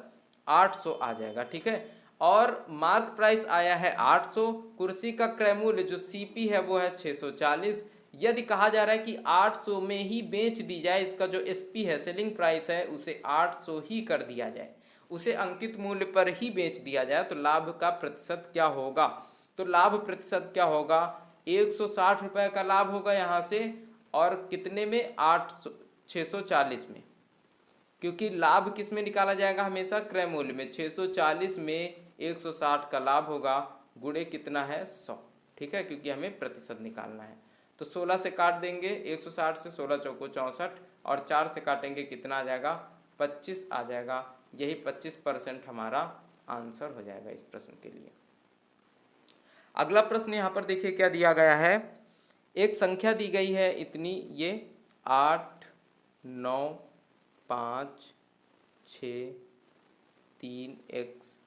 800 आ जाएगा। ठीक है, और मार्क प्राइस आया है 800, कुर्सी का क्रय मूल्य जो सीपी है वो है 640। यदि कहा जा रहा है कि 800 में ही बेच दी जाए, इसका जो एसपी है, सेलिंग प्राइस है, उसे 800 ही कर दिया जाए, उसे अंकित मूल्य पर ही बेच दिया जाए, तो लाभ का प्रतिशत क्या होगा? तो लाभ प्रतिशत क्या होगा? 160 रुपए का लाभ होगा यहाँ से, और कितने में? 640 में, क्योंकि लाभ किस में निकाला जाएगा? हमेशा क्रय मूल्य में। 640 में 160 का लाभ होगा, गुणे कितना है? 100। ठीक है, क्योंकि हमें प्रतिशत निकालना है। तो 16 से काट देंगे 160 से, 16 चौको 64, और 4 से काटेंगे, कितना आ जाएगा? 25 आ जाएगा। यही 25% हमारा आंसर हो जाएगा इस प्रश्न के लिए। अगला प्रश्न यहाँ पर देखिए क्या दिया गया है। एक संख्या दी गई है इतनी, ये 8 9 5 6 3 x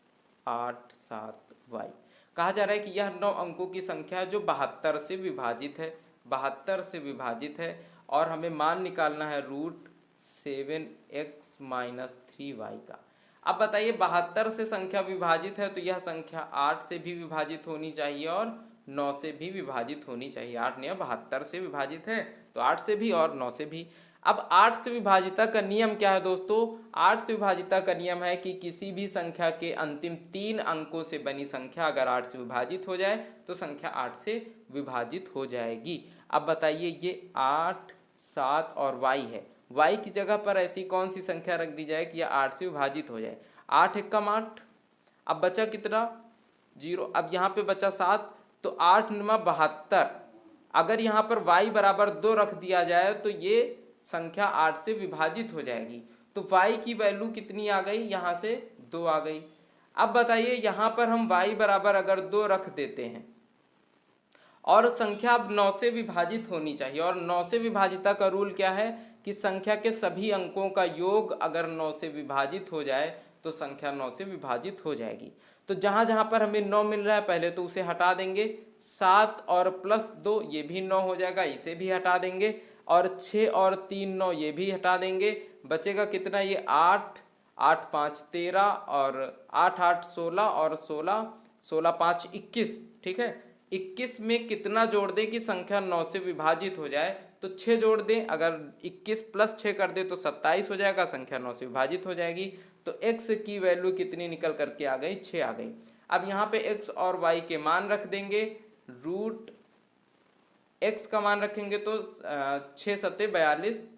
8 7 y। कहा जा रहा है कि यह 9 अंकों की संख्या है जो 72 से विभाजित है, 72 से विभाजित है, और हमें मान निकालना है √7x - 3y का। अब बताइए 72 से संख्या विभाजित है, तो यह संख्या 8 से भी विभाजित होनी चाहिए और 9 से भी विभाजित होनी चाहिए। 8 नहीं, 72 से विभाजित है तो 8 से भी और 9 से भी। अब 8 से विभाजिता का नियम क्या है दोस्तों? 8 से विभाजिता का नियम है कि किसी भी संख्या के अंतिम 3 अंकों से बनी संख्या अगर 8 से विभाजित हो जाए तो संख्या 8 से विभाजित हो जाएगी। अब बताइए ये 8 7 और y है, y की जगह पर ऐसी कौन सी संख्या रख दी जाए कि यह 8 से विभाजित हो जाए? 8 एकम 8, अब बचा कितना? 0। अब यहाँ पे बचा 7, तो 8 9 72। अगर यहाँ पर y बराबर 2 रख दिया जाए तो ये संख्या 8 से विभाजित हो जाएगी। तो y की वैल्यू कितनी आ गई? यहाँ से 2 आ गई। अब बताइए यहाँ पर हम y बराबर अगर 2 रख देते हैं और संख्या अब 9 से विभाजित होनी चाहिए, और 9 से विभाजिता का रूल क्या है कि संख्या के सभी अंकों का योग अगर 9 से विभाजित हो जाए तो संख्या 9 से विभाजित हो जाएगी। तो जहाँ जहाँ पर हमें 9 मिल रहा है पहले तो उसे हटा देंगे। 7 और +2 ये भी 9 हो जाएगा, इसे भी हटा देंगे, और 6 और 3 9 ये भी हटा देंगे। बचेगा कितना? ये 8 8 5 13 और 8 8 16 और 16 16 5 21। ठीक है, 21 में कितना जोड़ दें कि संख्या 9 से विभाजित हो जाए? तो 6 जोड़ दें, अगर 21 + 6 कर दे तो 27 हो जाएगा, संख्या 9 से विभाजित हो जाएगी। तो x की वैल्यू कितनी निकल करके आ गई, 6 आ गई। अब यहाँ पे x और y के मान रख देंगे, रूट x का मान रखेंगे तो 6 सत्ते 42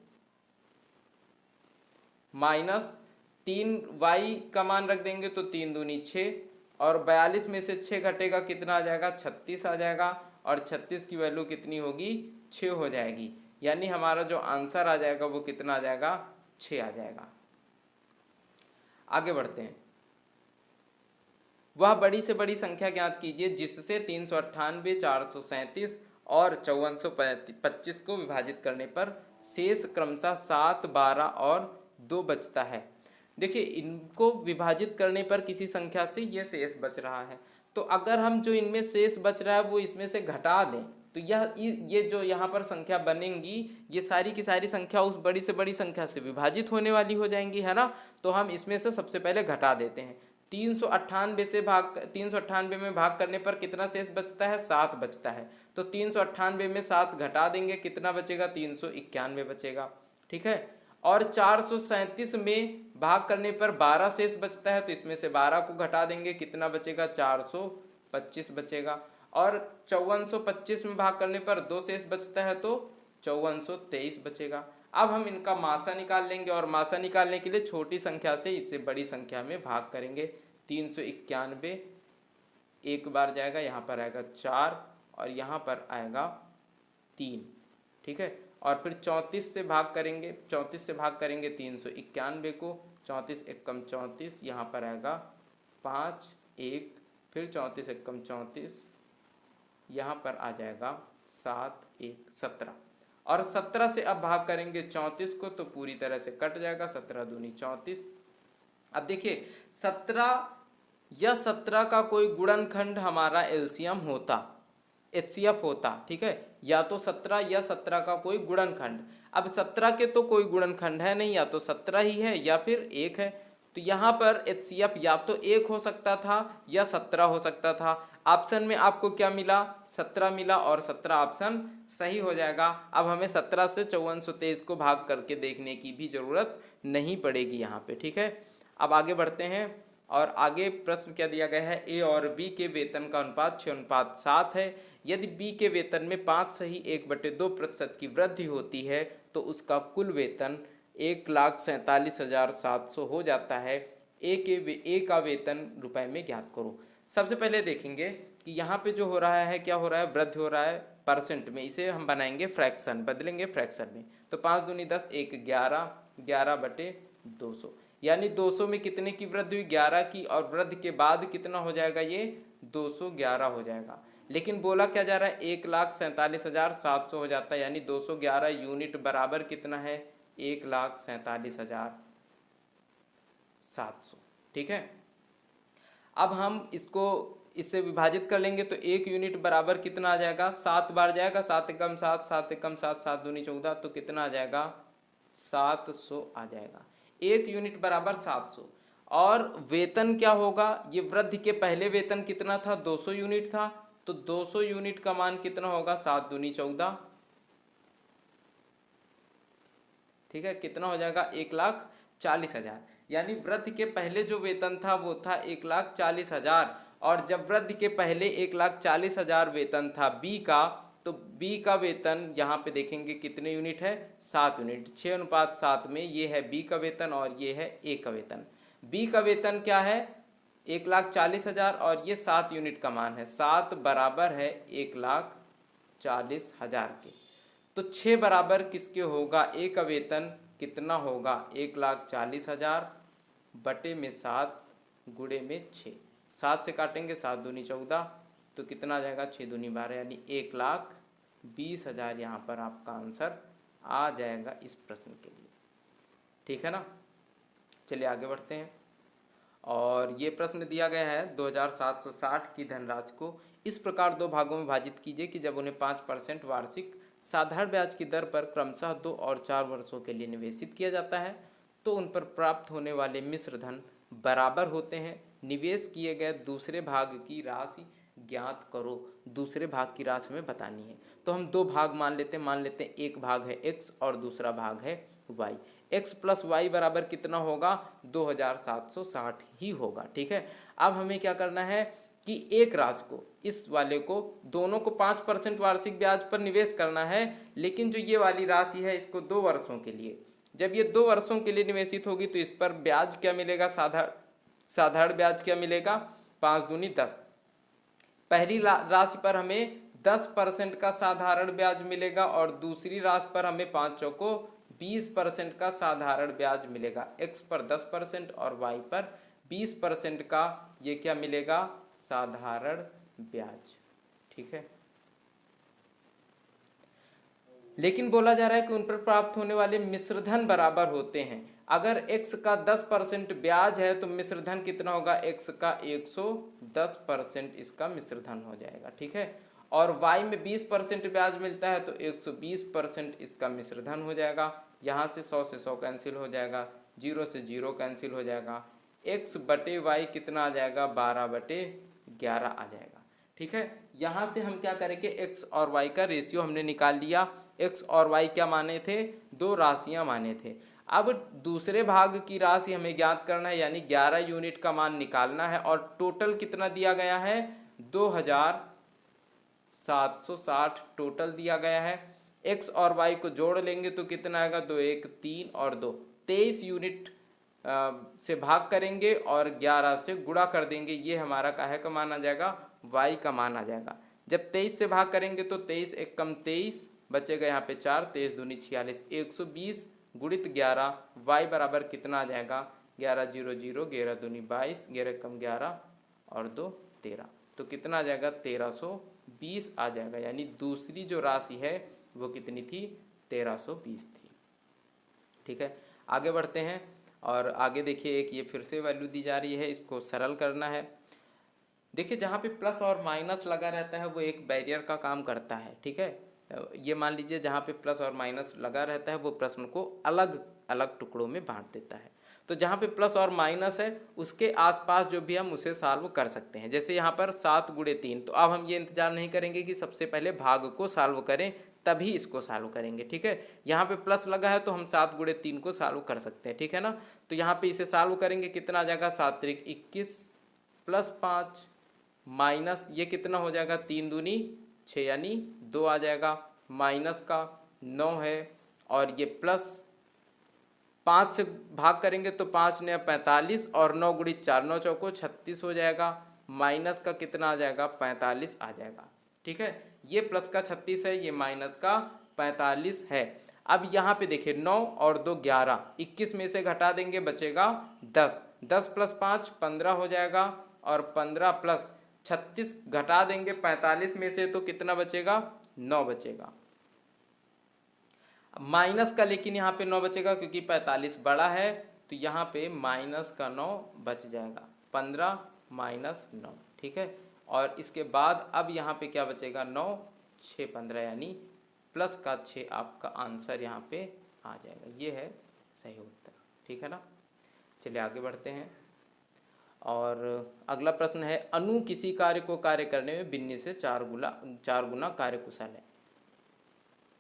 माइनस 3y का मान रख देंगे तो 3 दूनी 6, और 42 में से 6 घटेगा कितना आ जाएगा, 36 आ जाएगा, और 36 की वैल्यू कितनी होगी, 6 हो जाएगी। यानी हमारा जो आंसर आ जाएगा वो कितना आ जाएगा, 6 आ जाएगा। आगे बढ़ते हैं। वह बड़ी से बड़ी संख्या ज्ञात कीजिए जिससे 398, 437 और 5425 को विभाजित करने पर शेष क्रमशः 7, 12 और 2 बचता है। देखिए, इनको विभाजित करने पर किसी संख्या से ये शेष बच रहा है, तो अगर हम जो इनमें शेष बच रहा है वो इसमें से घटा दें तो ये जो यहाँ पर संख्या बनेंगी ये सारी की सारी संख्या उस बड़ी से बड़ी संख्या से विभाजित होने वाली हो जाएंगी, है ना। तो हम इसमें से सबसे पहले घटा देते हैं। 398 में भाग करने पर कितना शेष बचता है, 7 बचता है। तो 398 में 7 घटा देंगे, कितना बचेगा, 391 बचेगा। ठीक है। और 437 में भाग करने पर 12 शेष बचता है, तो इसमें से 12 को घटा देंगे, कितना बचेगा, 425 बचेगा। और 5425 में भाग करने पर 2 शेष बचता है, तो 5423 बचेगा। अब हम इनका मासा निकाल लेंगे, और मासा निकालने के लिए छोटी संख्या से इससे बड़ी संख्या में भाग करेंगे। 391 एक बार जाएगा, यहाँ पर आएगा 4 और यहाँ पर आएगा 3। ठीक है। और फिर 34 से भाग करेंगे, 34 से भाग करेंगे 391 को, 34 एकम 34, यहाँ पर आएगा 5 1, फिर 34 एकम 34, यहाँ पर आ जाएगा 7 1 17, और 17 से अब भाग करेंगे 34 को तो पूरी तरह से कट जाएगा, 17 दूनी 34। अब देखिए 17 या 17 का कोई गुणनखंड हमारा एलसीएम होता, एचसीएफ होता। ठीक है, या तो 17 या 17 का कोई गुणनखंड। अब 17 के तो कोई गुणनखंड है नहीं, या तो 17 ही है या फिर 1 है। तो यहाँ पर एचसीएफ या तो 1 हो सकता था या 17 हो सकता था। ऑप्शन में आपको क्या मिला, 17 मिला, और 17 ऑप्शन सही हो जाएगा। अब हमें 17 से 5423 को भाग करके देखने की भी जरूरत नहीं पड़ेगी यहाँ पे। ठीक है। अब आगे बढ़ते हैं, और आगे प्रश्न क्या दिया गया है, ए और बी के वेतन का अनुपात 6:7 है। यदि बी के वेतन में 5 सही 1/2% की वृद्धि होती है तो उसका कुल वेतन 1,47,700 हो जाता है। ए का वेतन रुपए में ज्ञात करो। सबसे पहले देखेंगे कि यहाँ पे जो हो रहा है, क्या हो रहा है, वृद्धि हो रहा है परसेंट में। इसे हम बनाएंगे फ्रैक्शन, बदलेंगे फ्रैक्शन में। तो 5 दूनी 10, 1 11, 11/200, यानी 200 में कितने की वृद्धि हुई, 11 की, और वृद्धि के बाद कितना हो जाएगा, ये 211 हो जाएगा। लेकिन बोला क्या जा रहा है, 1,47,700 हो जाता है, यानी 211 यूनिट बराबर कितना है, 1,47,700। ठीक है। अब हम इसको इससे विभाजित कर लेंगे तो 1 यूनिट बराबर कितना आ जाएगा, 7 बार जाएगा, 7 एकम 7, 7 एकम 7, 7 दूनी 14, तो कितना आ जाएगा, 700 आ जाएगा। 1 यूनिट बराबर 700। और वेतन क्या होगा, ये वृद्धि के पहले वेतन कितना था, 200 यूनिट था, तो 200 यूनिट का मान कितना होगा, 7 दूनी 14। ठीक है, कितना हो जाएगा, 1,40,000। यानी वृद्धि के पहले जो वेतन था वो था 1,40,000, और जब वृद्धि के पहले 1,40,000 वेतन था बी का, तो बी का वेतन यहाँ पे देखेंगे कितने यूनिट है, 7 यूनिट। 6:7 में ये है बी का वेतन और ये है ए का वेतन। बी का वेतन क्या है, 1,40,000, और ये 7 यूनिट का मान है, 7 बराबर है 1,40,000 के। तो 6 बराबर किसके होगा, ए का वेतन कितना होगा, 1,40,000 बटे में 7 गुणे में 6, 7 से काटेंगे, 7 दूनी 14, तो कितना आ जाएगा, 6 दूनी 12, यानी 1,20,000 यहाँ पर आपका आंसर आ जाएगा इस प्रश्न के लिए। ठीक है ना। चलिए आगे बढ़ते हैं। और ये प्रश्न दिया गया है 2,760 की धनराशि को इस प्रकार 2 भागों में विभाजित कीजिए कि जब उन्हें 5% वार्षिक साधारण ब्याज की दर पर क्रमशः 2 और 4 वर्षों के लिए निवेशित किया जाता है तो उन पर प्राप्त होने वाले मिश्र धन बराबर होते हैं। निवेश किए गए दूसरे भाग की राशि ज्ञात करो। दूसरे भाग की राशि हमें बतानी है, तो हम 2 भाग मान लेते हैं। एक भाग है x और दूसरा भाग है y। x प्लस वाई बराबर कितना होगा 2760 ही होगा। ठीक है, अब हमें क्या करना है कि एक राशि को, इस वाले को, दोनों को 5% वार्षिक ब्याज पर निवेश करना है, लेकिन जो ये वाली राशि है इसको 2 वर्षों के लिए, जब ये 2 वर्षों के लिए निवेशित होगी तो इस पर ब्याज क्या मिलेगा, साधारण ब्याज क्या मिलेगा, 5 दूनी 10। पहली राशि पर हमें 10% का साधारण ब्याज मिलेगा और दूसरी राशि पर हमें 5 चौको 20% का साधारण ब्याज मिलेगा। x पर 10% और y पर 20% का ये क्या मिलेगा, साधारण ब्याज। ठीक है, लेकिन बोला जा रहा है कि उन पर प्राप्त होने वाले मिश्रधन बराबर होते हैं। अगर x का 10% ब्याज है तो मिश्रधन कितना होगा, x का 110% इसका मिश्रधन हो जाएगा। ठीक है, और y में 20% ब्याज मिलता है तो 120% इसका मिश्रधन हो जाएगा। यहाँ से 100 से 100 कैंसिल हो जाएगा, 0 से 0 कैंसिल हो जाएगा, x बटे वाई कितना आ जाएगा, 12/11 आ जाएगा। ठीक है, यहाँ से हम क्या करेंगे, x और y का रेशियो हमने निकाल लिया। x और y क्या माने थे, 2 राशियां माने थे। अब दूसरे भाग की राशि हमें ज्ञात करना है, यानी 11 यूनिट का मान निकालना है और टोटल कितना दिया गया है, 2760 टोटल दिया गया है। x और y को जोड़ लेंगे तो कितना आएगा, 2 1 3 और 2 23 यूनिट से भाग करेंगे और 11 से गुणा कर देंगे, ये हमारा काहे का मान आ जाएगा, y का मान आ जाएगा। जब 23 से भाग करेंगे तो 23 एक कम 23 बचेगा, यहाँ पे 4, 23 दूनी 46, 120 गुणित 11, y बराबर कितना आ जाएगा, 11 0 0, 11 दूनी 22, 11 कम 11 और 2 13, तो कितना आ जाएगा, 1320 आ जाएगा। यानी दूसरी जो राशि है वो कितनी थी, 1320 थी। ठीक है, आगे बढ़ते हैं और आगे देखिए एक ये फिर से वैल्यू दी जा रही है, इसको सरल करना है। देखिए जहाँ पे प्लस और माइनस लगा रहता है वो एक बैरियर का काम करता है। ठीक है, ये मान लीजिए जहाँ पे प्लस और माइनस लगा रहता है वो प्रश्न को अलग अलग टुकड़ों में बांट देता है। तो जहाँ पे प्लस और माइनस है उसके आसपास जो भी हम उसे सॉल्व कर सकते हैं। जैसे यहाँ पर 7 गुणे 3, तो अब हम ये इंतजार नहीं करेंगे कि सबसे पहले भाग को सॉल्व करें तभी इसको सॉल्व करेंगे। ठीक है, यहाँ पे प्लस लगा है तो हम 7 गुणे 3 को सॉल्व कर सकते हैं। ठीक है ना, तो यहाँ पे इसे सॉल्व करेंगे, कितना आ जाएगा, 7 त्रिक 21 प्लस 5 माइनस ये कितना हो जाएगा, 3 दूनी 6 यानी 2 आ जाएगा, माइनस का 9 है और ये प्लस 5 से भाग करेंगे तो 5 ने 45 और 9 गुणित 4 9 चौको 36 हो जाएगा, माइनस का कितना आ जाएगा, 45 आ जाएगा। ठीक है, ये प्लस का 36 है, ये माइनस का 45 है। अब यहाँ पे देखिए 9 और 2 11, 21 में से घटा देंगे बचेगा 10, 10 प्लस 5 15 हो जाएगा और 15 प्लस 36 घटा देंगे 45 में से तो कितना बचेगा, 9 बचेगा। माइनस का लेकिन यहाँ पे 9 बचेगा क्योंकि 45 बड़ा है, तो यहाँ पे माइनस का 9 बच जाएगा, 15 माइनस 9। ठीक है, और इसके बाद अब यहाँ पे क्या बचेगा, 9 6 15 यानी प्लस का 6 आपका आंसर यहाँ पे आ जाएगा। ये है सही उत्तर। ठीक है ना, चलिए आगे बढ़ते हैं और अगला प्रश्न है, अनु किसी कार्य को कार्य करने में बिन्नी से 4 गुना कार्यकुशल है।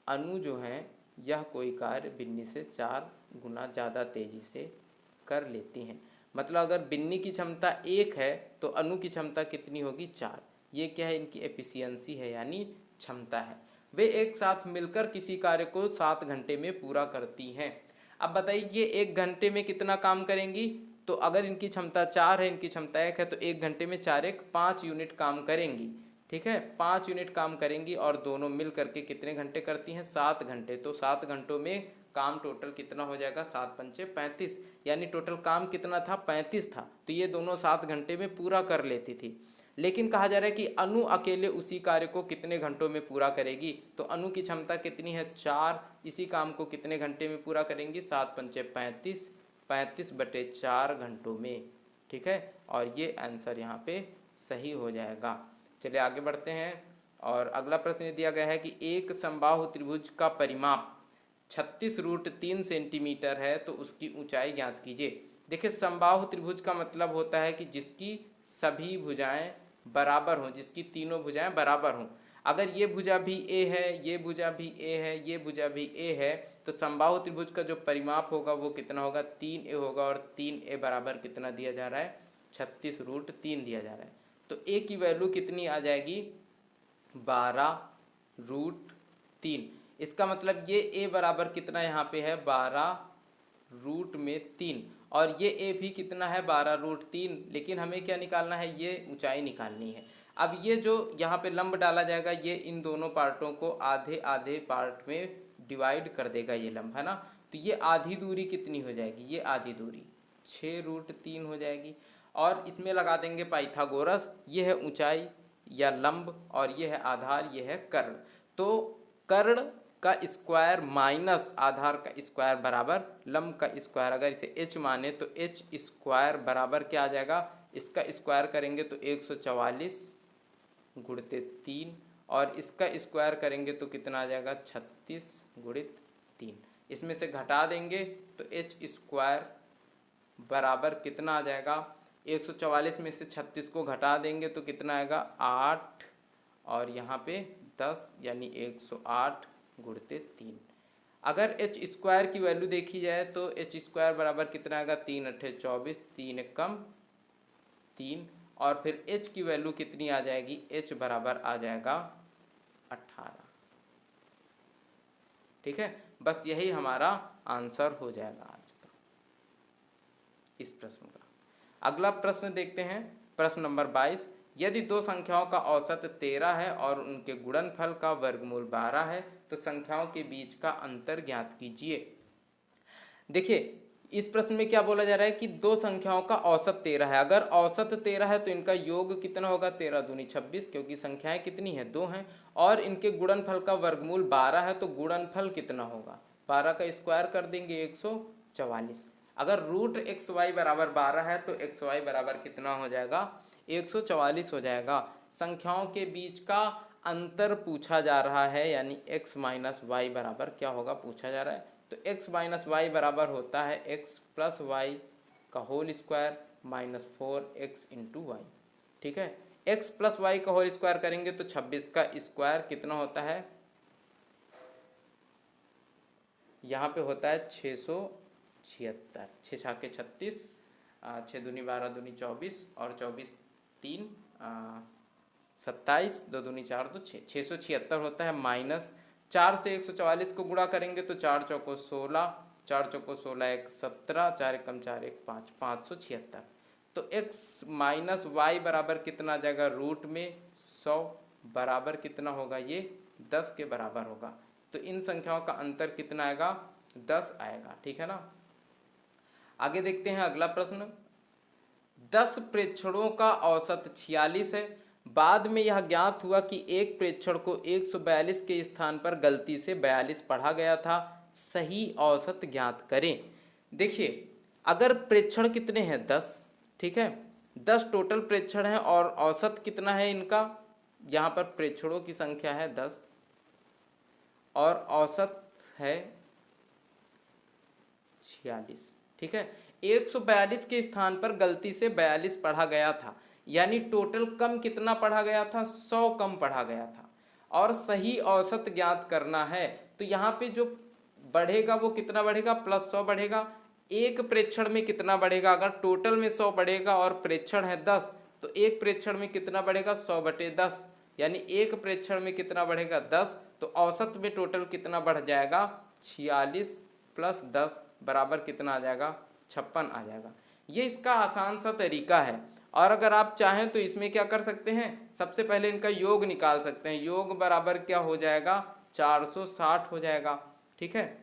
अनु जो है यह कोई कार्य बिन्नी से 4 गुना ज़्यादा तेजी से कर लेती हैं। मतलब अगर बिन्नी की क्षमता 1 है तो अनु की क्षमता कितनी होगी, 4। ये क्या है, इनकी एफिशिएंसी है यानी क्षमता है। वे एक साथ मिलकर किसी कार्य को 7 घंटे में पूरा करती हैं। अब बताइए ये 1 घंटे में कितना काम करेंगी, तो अगर इनकी क्षमता 4 है, इनकी क्षमता 1 है, तो 1 घंटे में 4 1 5 यूनिट काम करेंगी। ठीक है, 5 यूनिट काम करेंगी और दोनों मिल करके कितने घंटे करती हैं, 7 घंटे। तो 7 घंटों में काम टोटल कितना हो जाएगा, 7 पंचे 35, यानी टोटल काम कितना था, 35 था। तो ये दोनों 7 घंटे में पूरा कर लेती थी। लेकिन कहा जा रहा है कि अनु अकेले उसी कार्य को कितने घंटों में पूरा करेगी, तो अनु की क्षमता कितनी है, 4, इसी काम को कितने घंटे में पूरा करेंगी, 7 पंचे 35, 35/4 घंटों में। ठीक है, और ये आंसर यहाँ पे सही हो जाएगा। चलिए आगे बढ़ते हैं और अगला प्रश्न दिया गया है कि एक समबाहु त्रिभुज का परिमाप 36√3 सेंटीमीटर है तो उसकी ऊंचाई ज्ञात कीजिए। देखिए समबाहु त्रिभुज का मतलब होता है कि जिसकी सभी भुजाएं बराबर हों, जिसकी तीनों भुजाएं बराबर हों। अगर ये भुजा भी ए है, ये भुजा भी ए है, ये भुजा भी ए है, तो समबाहु त्रिभुज का जो परिमाप होगा वो कितना होगा, 3a होगा। और 3a बराबर कितना दिया जा रहा है, 36√3 दिया जा रहा है। तो a की वैल्यू कितनी आ जाएगी, 12√3। इसका मतलब ये a बराबर कितना यहाँ पे है, 12√3, और ये a भी कितना है, 12√3। लेकिन हमें क्या निकालना है, ये ऊंचाई निकालनी है। अब ये जो यहाँ पे लंब डाला जाएगा, ये इन दोनों पार्टों को आधे आधे पार्ट में डिवाइड कर देगा ये लंब, है ना। तो ये आधी दूरी कितनी हो जाएगी, ये आधी दूरी 6√3 हो जाएगी। और इसमें लगा देंगे पाइथागोरस, ये है ऊंचाई या लंब, और ये है आधार, ये है कर्ण। तो कर्ण का स्क्वायर माइनस आधार का स्क्वायर बराबर लंब का स्क्वायर। अगर इसे h माने तो h स्क्वायर बराबर क्या आ जाएगा, इसका स्क्वायर करेंगे तो 144 गुणित 3, और इसका स्क्वायर करेंगे तो कितना आ जाएगा, 36 गुणित 3। इसमें से घटा देंगे तो h स्क्वायर बराबर कितना आ जाएगा, 144 में से 36 को घटा देंगे तो कितना आएगा, 8, और यहाँ पे 10, यानी 108 गुणित 3। अगर h स्क्वायर की वैल्यू देखी जाए तो h स्क्वायर बराबर कितना आएगा, 3 अट्ठे 24, 3 एकम 3, और फिर h की वैल्यू कितनी आ जाएगी, h बराबर आ जाएगा 18। ठीक है, बस यही हमारा आंसर हो जाएगा आज का इस प्रश्न का। अगला प्रश्न देखते हैं, प्रश्न नंबर 22। यदि दो संख्याओं का औसत 13 है और उनके गुणनफल का वर्गमूल 12 है तो संख्याओं के बीच का अंतर ज्ञात कीजिए। देखिए, इस प्रश्न में क्या बोला जा रहा है कि दो संख्याओं का औसत 13 है। अगर औसत 13 है तो इनका योग कितना होगा, 13 दूनी 26, क्योंकि संख्याएं कितनी है, 2 हैं। और इनके गुणनफल का वर्गमूल 12 है, तो गुणनफल कितना होगा, 12 का स्क्वायर कर देंगे 144। अगर रूट एक्स वाई बराबर 12 है तो एक्स वाई बराबर कितना हो जाएगा, 144 हो जाएगा। संख्याओं के बीच का अंतर पूछा जा रहा है, यानी x माइनस वाई बराबर क्या होगा पूछा जा रहा है। तो x माइनस वाई बराबर होता है x प्लस वाई का whole square minus 4x into y. ठीक है, x प्लस वाई का होल स्क्वायर करेंगे तो 26 का स्क्वायर कितना होता है, यहाँ पे होता है 676, 6 छाके 36, 6 दूनी 12 दूनी 24, और 24 3 27, 2 दूनी 4 तो 6, 676 होता है। माइनस 4 से 144 को गुणा करेंगे तो 4 चौको 16, 4 चौको 16 1 17, 4 एकम 4 1 5, 576। तो x माइनस वाई बराबर कितना आ जाएगा, रूट में 100 बराबर कितना होगा, ये 10 के बराबर होगा। तो इन संख्याओं का अंतर कितना आएगा, 10 आएगा। ठीक है ना। आगे देखते हैं अगला प्रश्न। 10 प्रेक्षणों का औसत 46 है। बाद में यह ज्ञात हुआ कि एक प्रेक्षण को 142 के स्थान पर गलती से 42 पढ़ा गया था, सही औसत ज्ञात करें। देखिए, अगर प्रेक्षण कितने हैं, 10, ठीक है, 10 टोटल प्रेक्षण हैं और औसत कितना है इनका, यहाँ पर प्रेक्षणों की संख्या है 10 और औसत है 46। ठीक है, 142 के स्थान पर गलती से 42 पढ़ा गया था, यानी टोटल कम कितना पढ़ा गया था, 100 कम पढ़ा गया था, और सही औसत ज्ञात करना है। तो यहाँ पे जो बढ़ेगा वो कितना बढ़ेगा, +100 बढ़ेगा। एक प्रेक्षण में कितना बढ़ेगा, अगर टोटल में 100 बढ़ेगा और प्रेक्षण है 10, तो एक प्रेक्षण में कितना बढ़ेगा, 100/10, यानी एक प्रेक्षण में कितना बढ़ेगा, 10। तो औसत में टोटल कितना बढ़ जाएगा, 46 + 10 बराबर कितना आ जाएगा, 56 आ जाएगा। ये इसका आसान सा तरीका है। और अगर आप चाहें तो इसमें क्या कर सकते हैं, सबसे पहले इनका योग निकाल सकते हैं। योग बराबर क्या हो जाएगा, 460 हो जाएगा। ठीक है,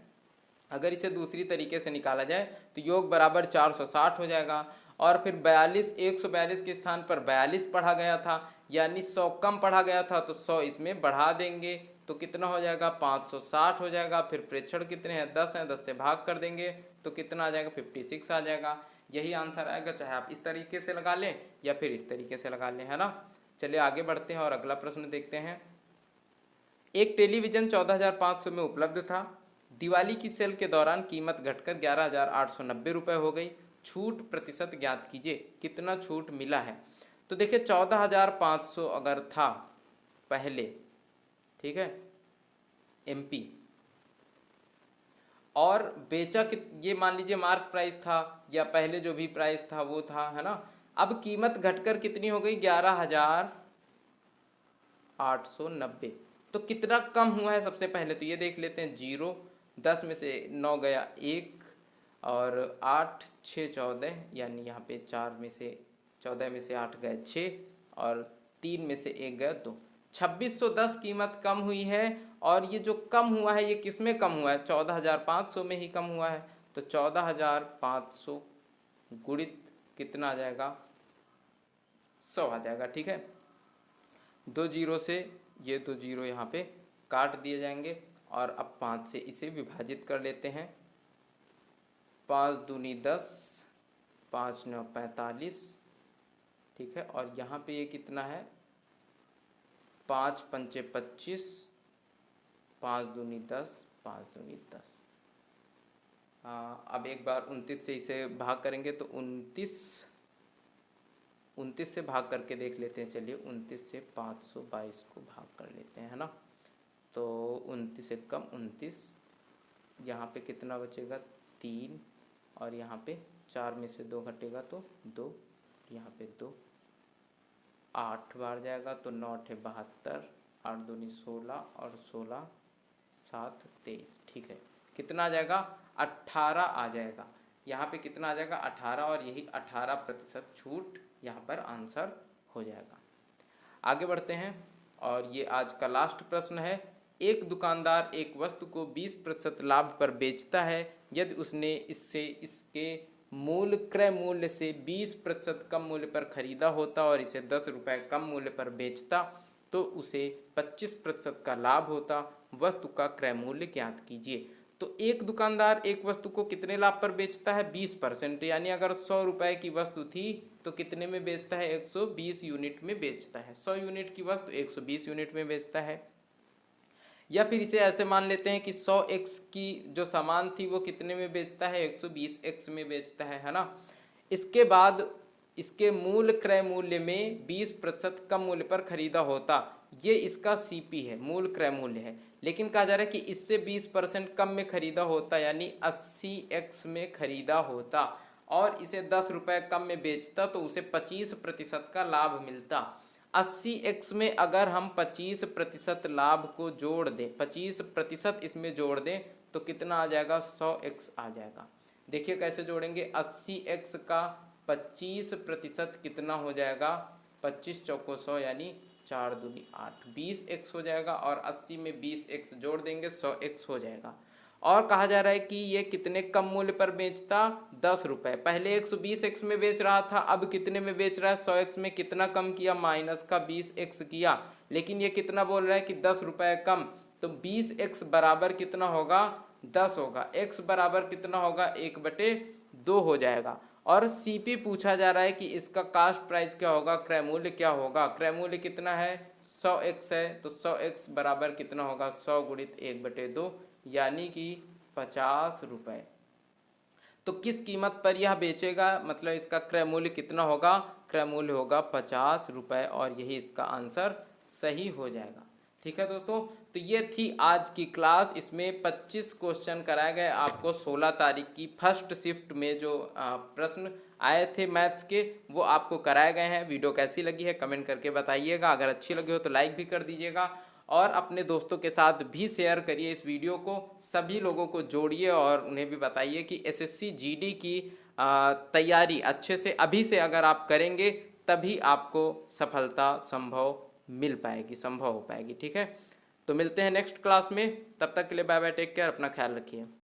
अगर इसे दूसरी तरीके से निकाला जाए तो योग बराबर 460 हो जाएगा। और फिर 42, 142 के स्थान पर 42 पढ़ा गया था, यानी 100 कम पढ़ा गया था, तो 100 इसमें बढ़ा देंगे तो कितना हो जाएगा, 560 हो जाएगा। फिर प्रेक्षण कितने हैं, 10 हैं, 10 से भाग कर देंगे तो कितना आ जाएगा, 56 आ जाएगा। यही आंसर आएगा, चाहे आप इस तरीके से लगा लें या फिर इस तरीके से लगा लें, है ना। चलिए आगे बढ़ते हैं और अगला प्रश्न देखते हैं। एक टेलीविज़न 14,500 में उपलब्ध था। दिवाली की सेल के दौरान कीमत घटकर 11,890 रुपये हो गई। छूट प्रतिशत ज्ञात कीजिए, कितना छूट मिला है। तो देखिए, 14,500 अगर था पहले, ठीक है, MP। और बेचा कि ये मान लीजिए मार्क प्राइस था या पहले जो भी प्राइस था वो था, है ना। अब कीमत घटकर कितनी हो गई, 11,890। तो कितना कम हुआ है सबसे पहले तो ये देख लेते हैं। 0, 10 में से 9 गया 1, और 8 6 14, यानी यहाँ पे 4 में से 14 में से 8 गए 6, और 3 में से 1 गया 2। 2610 कीमत कम हुई है। और ये जो कम हुआ है ये किस में कम हुआ है, 14,500 में ही कम हुआ है। तो 14,500 गुणित कितना आ जाएगा, 100 आ जाएगा। ठीक है, 2 जीरो से ये 2 जीरो यहाँ पे काट दिए जाएंगे, और अब 5 से इसे विभाजित कर लेते हैं। 5 दूनी 10, 5 9 45। ठीक है, और यहाँ पे ये कितना है, 5 पंचे 25, 5 दूनी 10, 5 दूनी 10। अब एक बार 29 से इसे भाग करेंगे तो 29 से भाग करके देख लेते हैं। चलिए 29 से 522 को भाग कर लेते हैं, है ना। तो 29 एक कम 29, यहाँ पे कितना बचेगा 3, और यहाँ पे 4 में से 2 घटेगा तो 2, यहाँ पे 2, 8 बार जाएगा तो 9 8 72, 8 दूनी 16, और 16 7 23। ठीक है, कितना आ जाएगा, 18 आ जाएगा। यहाँ पे कितना आ जाएगा, 18, और यही 18% छूट यहाँ पर आंसर हो जाएगा। आगे बढ़ते हैं, और ये आज का लास्ट प्रश्न है। एक दुकानदार एक वस्तु को 20% लाभ पर बेचता है। यदि उसने इससे इसके मूल क्रय मूल्य से 20% कम मूल्य पर खरीदा होता और इसे 10 रुपये कम मूल्य पर बेचता तो उसे 25% का लाभ होता। वस्तु का क्रय मूल्य ज्ञात कीजिए। तो एक दुकानदार एक वस्तु को कितने लाभ पर बेचता है, 20%, यानी अगर 100 रुपये की वस्तु थी तो कितने में बेचता है, 120 यूनिट में बेचता है। 100 यूनिट की वस्तु 120 यूनिट में बेचता है। या फिर इसे ऐसे मान लेते हैं कि 100x की जो सामान थी वो कितने में बेचता है, 120x में बेचता है ना। इसके बाद इसके मूल क्रय मूल्य में 20% कम मूल्य पर खरीदा होता। ये इसका CP है, मूल क्रय मूल्य है। लेकिन कहा जा रहा है कि इससे 20% कम में खरीदा होता, यानी 80x में खरीदा होता, और इसे 10 रुपये कम में बेचता तो उसे 25% का लाभ मिलता। 80x में अगर हम 25% लाभ को जोड़ दें, 25% इसमें जोड़ दें तो कितना आ जाएगा, 100x आ जाएगा। देखिए कैसे जोड़ेंगे, 80x का 25% कितना हो जाएगा, 25 चौको 100, यानी 4 दूनी 8, 20x हो जाएगा, और 80 में 20x जोड़ देंगे 100x हो जाएगा। और कहा जा रहा है कि ये कितने कम मूल्य पर बेचता, 10 रुपये। पहले 120x में बेच रहा था, अब कितने में बेच रहा है, 100x में कितना कम किया, माइनस का 20x किया। लेकिन ये कितना बोल रहा है कि 10 रुपये कम, तो 20x बराबर कितना होगा, 10 होगा। x बराबर कितना होगा, 1/2 हो जाएगा। और CP पूछा जा रहा है कि इसका कास्ट प्राइस क्या होगा, क्रय मूल्य क्या होगा। क्रय मूल्य कितना है, 100x है, तो 100x बराबर कितना होगा, 100 गुणित 1/2, यानी कि 50 रुपये। तो किस कीमत पर यह बेचेगा, मतलब इसका क्रय मूल्य कितना होगा, क्रय मूल्य होगा 50 रुपये, और यही इसका आंसर सही हो जाएगा। ठीक है दोस्तों, तो ये थी आज की क्लास। इसमें 25 क्वेश्चन कराए गए आपको। 16 तारीख की फर्स्ट शिफ्ट में जो प्रश्न आए थे मैथ्स के वो आपको कराए गए हैं। वीडियो कैसी लगी है कमेंट करके बताइएगा। अगर अच्छी लगी हो तो लाइक भी कर दीजिएगा, और अपने दोस्तों के साथ भी शेयर करिए इस वीडियो को। सभी लोगों को जोड़िए और उन्हें भी बताइए कि SSC GD की तैयारी अच्छे से अभी से अगर आप करेंगे तभी आपको सफलता संभव हो पाएगी। ठीक है, तो मिलते हैं नेक्स्ट क्लास में। तब तक के लिए बाय बाय, टेक केयर, अपना ख्याल रखिए।